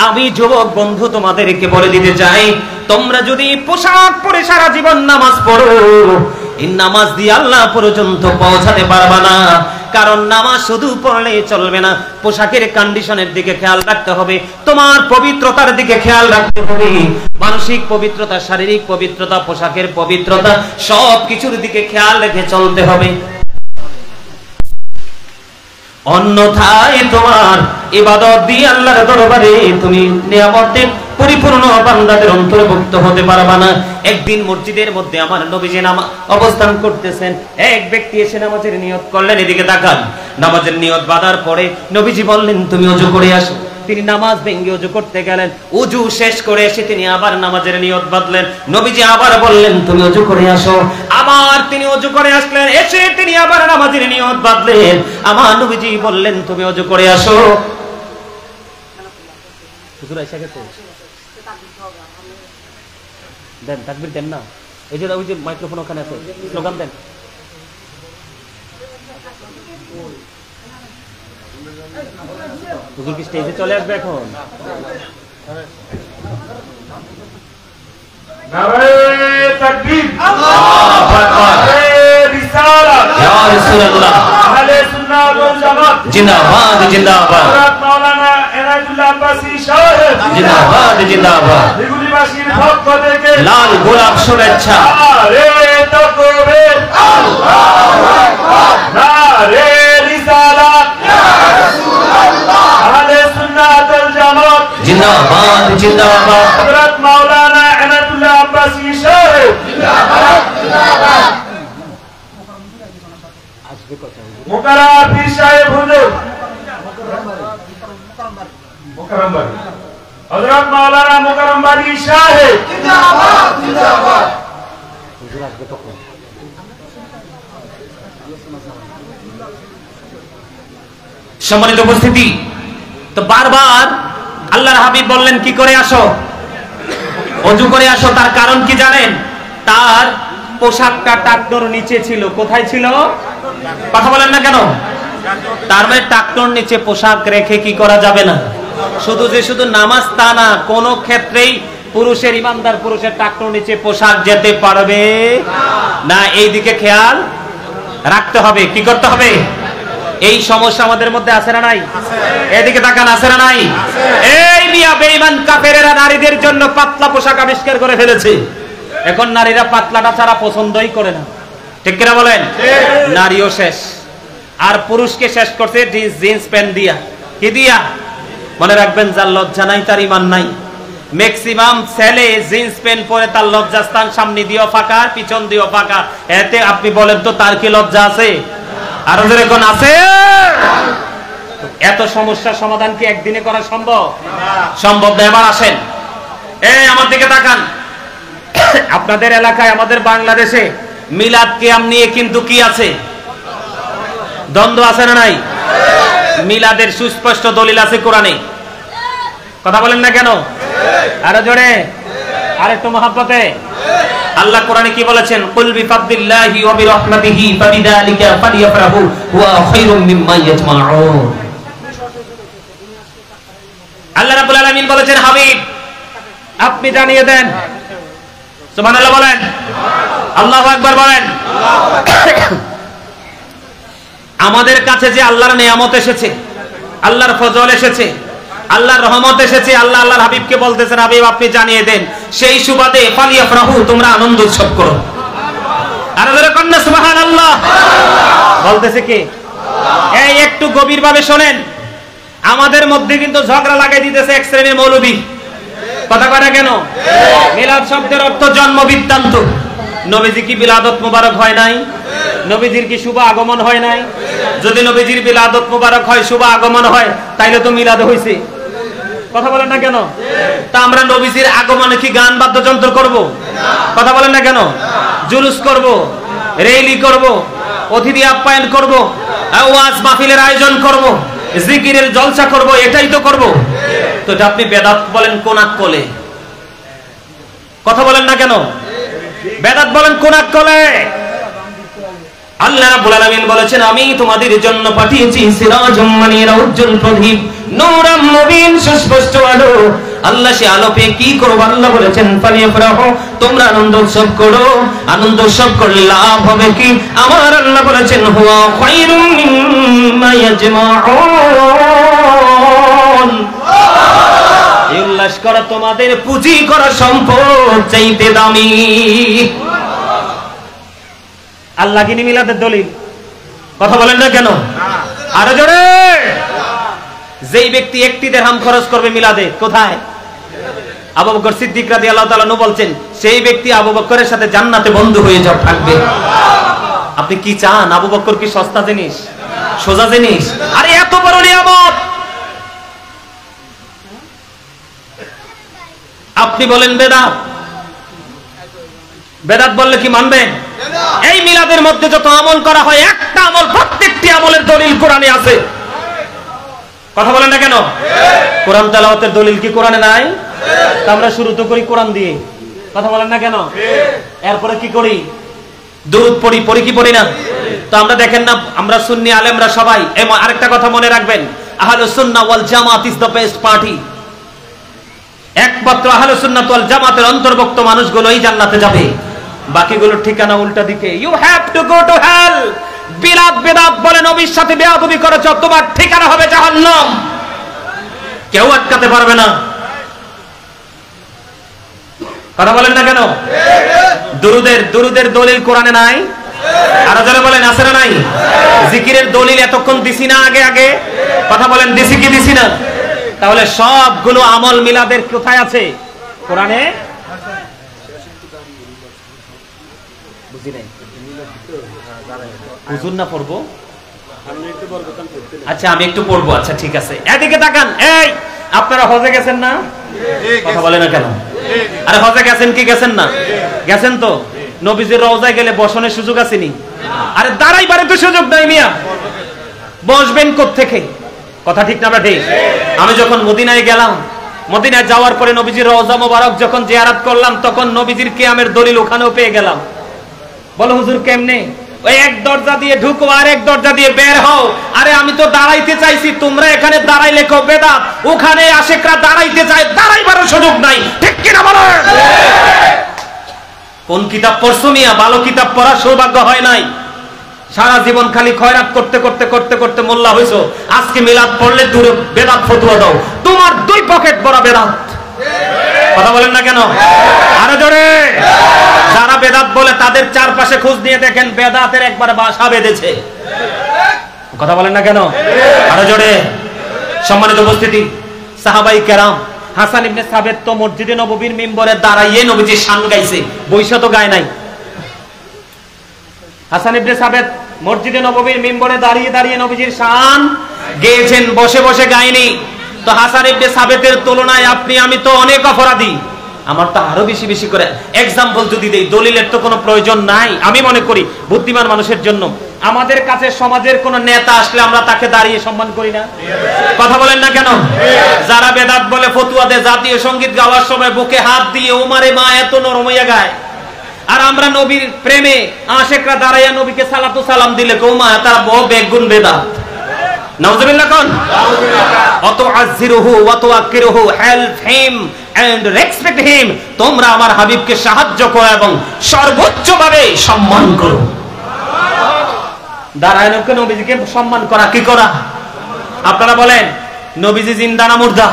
আমি যুবক বন্ধু তোমাদেরকে বলে দিতে চাই, তোমরা যদি পোশাক পরে সারা জীবন নামাজ পড়ো, এই নামাজ দিয়ে আল্লাহ পর্যন্ত পৌঁছাতে পারবা না। কারণ নামাজ শুধু পড়লে চলবে না, পোশাকের কন্ডিশনের দিকে খেয়াল রাখতে হবে, তোমার পবিত্রতার দিকে খেয়াল রাখতে হবে, মানসিক পবিত্রতা, শারীরিক পবিত্রতা, পোশাকের পবিত্রতা, সব কিছুর দিকে খেয়াল রেখে চলতে হবে। অন্যথায় তোমার ইবাদত দিয়ে আল্লাহর দরবারে তুমি নিয়ামতের পরিপূর্ণ বান্দাদের অন্তর্ভুক্ত হতে পারবা না। একদিন মসজিদের মধ্যে আমার নবীজি অবস্থান করতেছেন, এক ব্যক্তি এসে নামাজের নিয়ত করলেন, এদিকে তাকান। নামাজের নিয়ত বাঁধার পরে নবীজি বললেন তুমি ওযু করে আসো। তিনি নামাজ ভেঙে ওযু করতে গেলেন, ওযু শেষ করে এসে তিনি আবার নামাজের নিয়ত বাঁধলেন। নবীজি আবার বললেন তুমি ওযু করে আসো। আবার তিনি ওযু করে আসলেন, এসে তিনি আবার নামাজের নিয়ত বাঁধলেন। আমার নবীজি বললেন তুমি ওযু করে আসো। হুজুর এসে গেছে, দেন তাকবীর দেন না, এই যে ওই যে মাইক্রোফোন ওখানে আছে, স্লোগান দেন। হুজুর কি স্টেজে চলে আসবে এখন? নারায়ে তাকবীর, আল্লাহু আকবার, রিসালাত, ইয়া রাসূলুল্লাহ, আহলে সুন্নাত ওয়াল জামাত জিন্দাবাদ জিন্দাবাদ, হযরত মাওলানা এনায়েতুল্লাহ আব্বাসী সাহেব জিন্দাবাদ জিন্দাবাদ, দিগুলিবাসীর পক্ষ থেকে লাল গোলাপ শুভেচ্ছা। নারে তাকবীর, আল্লাহু আকবার, নারে রিসালাত, ইয়া রাসূলুল্লাহ, আহলে সুন্নাত ওয়াল জামাত জিন্দাবাদ জিন্দাবাদ, হযরত মাওলানা এনায়েতুল্লাহ আব্বাসী সাহেব জিন্দাবাদ জিন্দাবাদ, মুকাররম পীর সাহেব হুজুর মুকাররম বাড়ি, হযরত মাওলানা মুকাররম বাড়ি সাহেব জিন্দাবাদ জিন্দাবাদ। হুজুর আসবে কখন? সম্মানিত উপস্থিতি, তো বারবার আল্লাহর হাবিব বললেন কি করে আসো, ওযু করে আসো। তার কারণ কি জানেন? তার পোশাকটা টাকনোর নিচে ছিল। কোথায় ছিল? কথা বলেন না কেন? তার মানে টাকনোর নিচে পোশাক রেখে কি করা যাবে না। শুধু নামাজ তা না, কোন ক্ষেত্রেই পুরুষের, ইমানদার পুরুষের টাকনোর নিচে পোশাক যেতে পারবে না। এই দিকে খেয়াল রাখতে হবে। কি করতে হবে? এই সমস্যা আমাদের মধ্যে আছে না নাই? এদিকে তাকান, আছে না নাই? এই মিয়া বেঈমান কাফেরেরা নারীদের জন্য পাতলা পোশাক আবিষ্কার করে ফেলেছে। এখন নারীরা পাতলাটা ছাড়া পছন্দই করে না। ঠিক কিনা বলেন? নারীও শেষ, আর পুরুষকে শেষ করছে জিন্স প্যান্ট দিয়া। কি দিয়া? মনে রাখবেন, যার লজ্জা নাই তার ঈমান নাই। ম্যাক্সিমাম ছেলে জিন্স প্যান্ট পরে তার লজ্জাস্থান সামনে দিয়েও ফাঁকা, পিছন দিয়েও ফাঁকা। এতে আপনি বলেন তো তার কি লজ্জা আছে? আরো যেরকম আছে। এত সমস্যার সমাধান কি একদিনে করা সম্ভব? সম্ভব না। এবার আসেন, এই আমার দিকে তাকান। আপনাদের এলাকায়, আমাদের বাংলাদেশে মিলাদ কিয়াম নিয়ে কিন্তু কি আছে? দ্বন্দ্ব আছে না নাই? মিলাদের সুস্পষ্ট দলিল আছে কোরআনে। কথা বলেন না কেন? আরো জোরে, আরেকটু মহব্বতে। আল্লাহ কোরআনে কি বলেছেন? কুল বিফাদলিল্লাহি ওয়া বিরহমাতিহি ফাবিযালিকা ফালইফরাহু হুয়া খায়রুম মিম্মা ইয়াজমাউন। আল্লাহ রাব্বুল আলামিন বলেছেন, হাবিব আপনি জানিয়ে দেন। সুবহানাল্লাহ বলেন, আল্লাহু আকবার বলেন। আমাদের কাছে যে আল্লাহর নিয়ামত এসেছে, আল্লাহর ফজল এসেছে, আল্লাহর রহমত এসেছে, আল্লাহ আল্লাহর হাবিবকে বলতেছেন, হাবিব আপনি জানিয়ে দেন। সেই সুবাদে ফালিয়াফরাহু, তোমরা আনন্দ উৎসব করো। আর যারা কন্যা সুবহানাল্লাহ বলতেছে কি? এই একটু গভীরভাবে শোনেন। আমাদের মধ্যে কিন্তু ঝগড়া লাগাই দিতেছে এক শ্রেণীর মৌলবী। কথা কয় না কেন? মিলাদ শব্দের অর্থ জন্ম বৃত্তান্ত। নবীজি কি বিলাদত মুবারক হয় নাই? নবীজির কি শুভ আগমন হয় নাই? যদি নবীজির বিলাদত মুবারক হয়, শুভ আগমন হয়, তাইলে তো মিলাদ হইছে। কথা বলেন না কেন? তা আমরা নবীজির আগমনে কি গান বাদ্যযন্ত্র করব? কথা বলেন না কেন? জুলুস করব, রেলি করব, অতিথি আপ্যায়ন করব, ওয়াজ মাহফিলের আয়োজন করব, জিকিরের জলসা করব, এটাই তো করব। তো এটা আপনি বেদাত বলেন কোন আকলে? কথা বলেন না কেন? বেদাত বলেন কোন আকলে? আল্লাহ রাব্বুল আলামিন বলেছেন, আমি তোমাদের জন্য পাঠিয়েছি সিরাজুম মুনিরা, উজ্জ্বল প্রদীপ, নূরাম মুবিন, সুস্পষ্ট আলো। আল্লাহ সে আলো পেয়ে কি করবো? আল্লাহ বলেছেন ফালিয়াফরাহু, তোমরা আনন্দ উৎসব করো। আনন্দ উৎসব করলে লাভ হবে কি? আমার আল্লাহ বলেছেন হুয়া খায়রুম মিম্মা ইয়াজমাউন, এই উল্লাস করা তোমাদের পুঁজি করা সম্পদ চাইতে দামি। আল্লাহ কি মিলাদের দলিল? কথা বলেন না কেন? আরো জোরে। যেই ব্যক্তি একটি দিরহাম খরচ করবে মিলাদে, কোথায়? আবু বকর সিদ্দিক রাদিয়াল্লাহু তাআলা বলছেন সেই ব্যক্তি আবু বকরের সাথে জান্নাতে বন্ধু হয়ে যাও থাকবে। আপনি কি চান? আবু বকর কি সস্তা জিনিস, সোজা জিনিস? আরে এত বড় নিয়ামত আপনি বলেন বেদাত। বেদাত বললে কি মানবেন? এই মিলাদের মধ্যে যত আমল করা হয়, একটা আমল, প্রত্যেকটি আমলের দলিল কোরআনে আছে। কথা বলেন না কেন? কোরআন তেলাওয়াতের দলিল কি কোরআনে নাই? তা আমরা শুরু তো করি কোরআন দিয়ে। কথা বলেন না কেন? এরপরে কি করি? দুরূদ পড়ি। পড়ি কি পড়ি না? তো আমরা দেখেন না, আমরা সুন্নি আলেমরা সবাই, আরেকটা কথা মনে রাখবেন, আহলুস সুন্নাহ ওয়াল জামাত ইজ দ্য বেস্ট পার্টি। একমাত্র আহলুস সুন্নাহ ওয়াল জামাতের অন্তর্ভুক্ত মানুষগুলোই জান্নাতে যাবে, বাকিগুলোর ঠিকানা উল্টা দিকে। You have to go to hell. বিলাদ বেদাত বলে নবীর সাথে বেয়াদবি করেছ, তোমার ঠিকানা হবে জাহান্নাম, কেউ আটকাতে পারবে না। কথা বলেন না কেন? দুরুদের দলিল কোরআনে নাই? আরো যারা বলেন আছে না নাই? জিকিরের দলিল এতক্ষণ দিছি না আগে আগে? কথা বলেন দিছি কি দিছি না? তাহলে সবগুলো আমল মিলাদের কোথায় আছে? কোরআনে। বুঝি নাই? হুজুর না পড়বো? আচ্ছা আমি একটু পড়বো। আচ্ছা ঠিক আছে, এদিকে তাকান। এই আপনারা হজে গেছেন না? কথা বলে না কেন? আরে হজে গেছেন কি গেছেন না? গেছেন তো। নবীজির রওজায় গেলে বসনের সুযোগ আসেনি? আরে দাঁড়াইবারে তো সুযোগ নাই মিয়া, বসবেন কোত্থেকে? কথা ঠিক না ঠিক? আমি যখন মদিনায় গেলাম, মদিনায় যাওয়ার পরে নবীজির রওজা মোবারক যখন জিয়ারত করলাম, তখন নবীজির কিয়ামের দলিল ওখানেও পেয়ে গেলাম। বলো হুজুর কেমনে? ওই এক দরজা দিয়ে ঢুকো আর এক দরজা দিয়ে বের হও। আরে আমি তো দাঁড়াইতে চাইছি, তোমরা এখানে দাঁড়াইলে কেউ বেদাত, ওখানে আশেকরা দাঁড়াইতে চায়, দাঁড়াইবার সুযোগ নাই। ঠিক কিনা বলো? কোন কিতাব পড়ছো মিয়া? ভালো কিতাব পড়ার সৌভাগ্য হয় নাই। সারা জীবন খালি খয়রাত করতে করতে করতে করতে মোল্লা হইছো, আজকে মিলাদ পড়লে দূরে বেদাত ফতোয়া দাও। তোমার দুই পকেট বড় বেদাত। কথা বলেন না কেন? আরো জোরে। যারা বেদাত বলে তাদের চারপাশে খোঁজ নিয়ে দেখেন, বেদাতের একবার বাসা বেঁধেছে। কথা বলেন না কেন? আরো জোরে। সম্মানিত উপস্থিতি, সাহাবাই কেরাম, হাসান ইবনে সাবেত তো মসজিদে নববীর মিম্বরে দাঁড়াইয়ে নবীজির শান গাইছে, বৈশা তো গায় নাই। হাসান ইবনে সাবেত মসজিদে নববীর মিম্বরে দাঁড়িয়ে দাঁড়িয়ে নবীজির শান গেয়েছেন, বসে বসে গায়নি। তো হাসান ইবনে সাবেতের তুলনায় আপনি আমি তো অনেক অপরাধী। আমার তো আরো বেশি বেশি করে এক্সাম্পল যদি দেই, দলিলের তো কোনো প্রয়োজন নাই। আমি মনে করি বুদ্ধিমান মানুষের জন্য, আমাদের কাছে সমাজের কোন নেতা আসলে আমরা তাকে দাঁড়িয়ে সম্মান করি না? কথা বলেন না কেন? যারা বেদাত বলে ফতুয়া দেয়, জাতীয় সঙ্গীত গাওয়ার সময় বুকে হাত দিয়ে ওমারে মা এত নরম হইয়া গায়, আর আমরা নবীর প্রেমে আশেকরা দাঁড়াইয়া নবীকে সালাতু সালাম দিলে কৌমা তারা বহু বেগুন বেদাত। নাউজুবিল্লাহ কোন? অত আজিরুহু ওয়া তুআক্কিরুহু, help him and respect him. তোমরা আমার হাবিবকে সাহায্য করো এবং সর্বোচ্চভাবে সম্মান করো। দাঁড়ায় নবীজিকে সম্মান করা কি করা? আপনারা বলেন নবীজি জিন্দা না মুর্দা?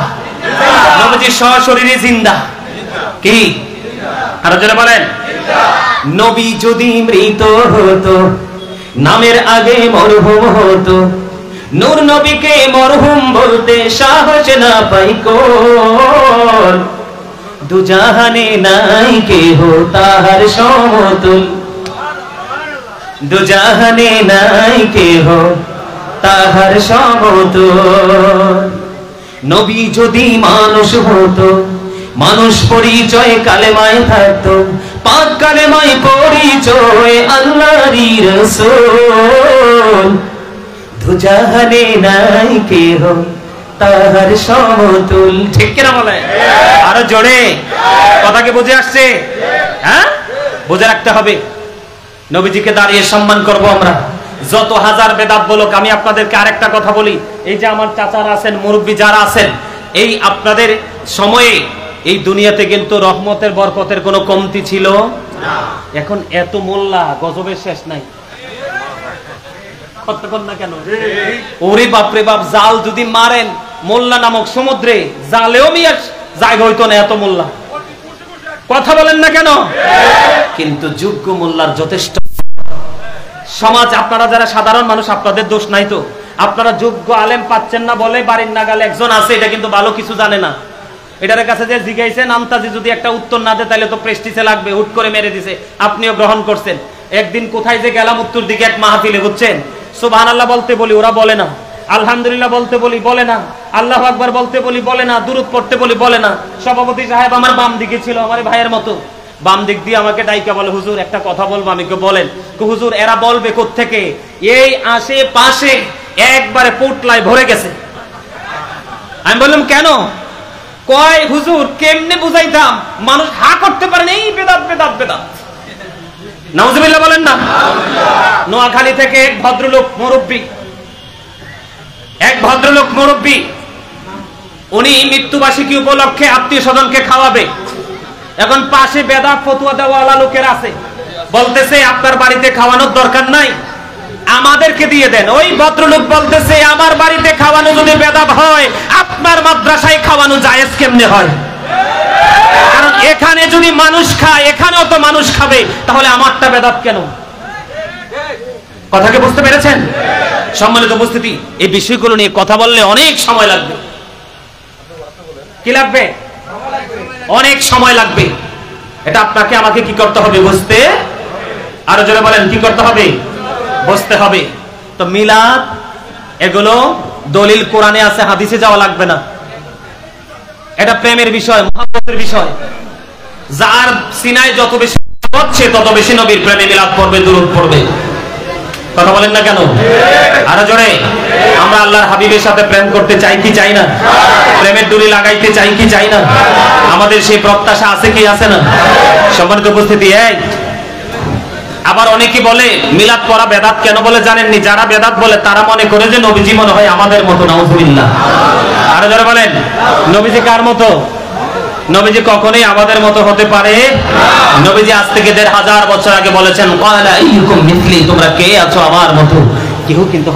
নবীজি সশরীরে জিন্দা। কি? আরো জোরে বলেন। নবী যদি মৃত হতো, নামের আগে মরহুম হতো, নূর নবীকে মরহুম বলতে সাহস না পাই কোন, দুজাহানে নাই কেহ তাহার সমতুল, দুজাহানে নাই কেহ তাহার সমতুল। নবী যদি মানুষ হতো, মানুষ পরিচয় কালেমায় থাকতো, পাক কালেমায় পরিচয় আল্লাহরই রাসূল, দুজাহানে নাই কেহ তাহার সমতুল। ঠিক কিনা বলে? আরো জোরে। কথা কি বুঝে আসছে? হ্যাঁ, বুঝে রাখতে হবে। নবীজিকে দাঁড়িয়ে সম্মান করব আমরা, যত হাজার বেদাত বলুক। আমি আপনাদেরকে আরেকটা কথা বলি, এই যে আমার চাচারা আছেন, মুরব্বী যারা আছেন, এই আপনাদের সময়ে এই দুনিয়াতে কিন্তু রহমতের বরকতের কোনো কমতি ছিল না। এখন এত মোল্লা, গজবের শেষ নাই। কতক্ষণ না কেন? ওরে বাপরে বাপ, জাল যদি মারেন মোল্লা নামক সমুদ্রে, জালেও মিয়ার জায়গা হইতো না, এত মোল্লা। কথা বলেন না কেন? কিন্তু যোগ্য মোল্লার যথেষ্ট সমাজ। আপনারা যারা সাধারণ মানুষ, আপনাদের দোষ নাই তো। আপনারা যোগ্য আলেম পাচ্ছেন না বলে বাড়ির নাগালে একজন আছে, এটা কিন্তু ভালো কিছু জানে না। এটার কাছে যে জিজ্ঞাসেন আন্তাজি যদি একটা উত্তর না দেয় তাহলে তো প্রেস্টিজে লাগবে, হুট করে মেরে দিছে, আপনিও গ্রহণ করছেন। একদিন কোথায় যে গেলাম উত্তর দিকে এক মাহফিলে, বুঝছেন, সুবহানাল্লাহ বলতে বলি ওরা বলে না, আলহামদুলিল্লাহ বলতে বলি বলে না, আল্লাহু আকবার বলতে বলি বলে না, দুরূদ পড়তে বলি বলে না। সভাপতি সাহেব আমার বাম দিকে ছিল, আমার ভাইয়ের মতো, বাম দিক দিয়ে আমাকে ডাইকা বলে, হুজুর একটা কথা বলবো। আমি কে বলেন? হুজুর এরা বলবে কোত্থেকে, এই আশেপাশে একবারে পোটলায় ভরে গেছে। আমি বললাম কেন? কয় হুজুর কেমনে বুঝাইতাম, মানুষ হা করতে পারে না, এই বেদাত বেদাত বেদাত। নাউজুবিল্লাহ বলেন না। নোয়াখালী থেকে এক ভদ্রলোক মুরব্বী, উনি মৃত্যুবার্ষিকী উপলক্ষে আত্মীয় স্বজনকে খাওয়াবে। এখন পাশে বেদাত ফতুয়া দেওয়ালা লোকের আছে, বলতেছে আপনার বাড়িতে খাওয়ানোর দরকার নাই, আমাদেরকে দিয়ে দেন। ওই ভদ্রলোক বলতেছে আমার বাড়িতে খাওয়ানো যদি বেদাত হয়, আপনার মাদ্রাসায় খাওয়ানো জায়েজ কেমনে হয়? কারণ এখানে যদি মানুষ খায়, এখানেও তো মানুষ খাবে, তাহলে আমারটা বেদাত কেন? কথাকে বুঝতে পেরেছেন? সম্মানিত উপস্থিতি, এই বিষয়গুলো নিয়ে কথা বললে অনেক সময় লাগবে। কি লাগবে? অনেক সময় লাগবে। এটা আপনাকে আমাকে কি করতে হবে? বুঝতে। আরো জোরে বলেন, কি করতে হবে? বুঝতে হবে। তো মিলাদ এগুলো দলিল কোরআনে আছে, হাদিসে যাওয়া লাগবে না। এটা প্রেমের বিষয়, মহব্বতের বিষয়। যার সিনায় যত বেশি হচ্ছে তত বেশি নবীর প্রেমে মিলাদ পড়বে, দুরূদ পড়বে। কথা বলেন না কেন? আরো জোরে। আমরা আল্লাহর হাবিবের সাথে প্রেম করতে চাই কি চাই না? প্রেমের ডুরি লাগাইতে চাই কি চাই না? আমাদের সেই প্রত্যাশা আছে কি আছে না? সম্মানিত উপস্থিতি, আবার অনেকে বলে মিলাদ পড়া বেদাত কেন বলে জানেননি? যারা বেদাত বলে তারা মনে করে যে নবীজি মনে হয় আমাদের মতো। নাউজুবিল্লাহ। আরো জোরে বলেন, নবীজি কার মতো? নবীজি কখনোই আমাদের মতো হতে পারে না। নবীজি আজ থেকে 1500 বছর আগে বলেছেন, ক্বালা আইয়ুকুম মিসলি, তোমরা কে আছো আমার মতো? কেউ কিন্তু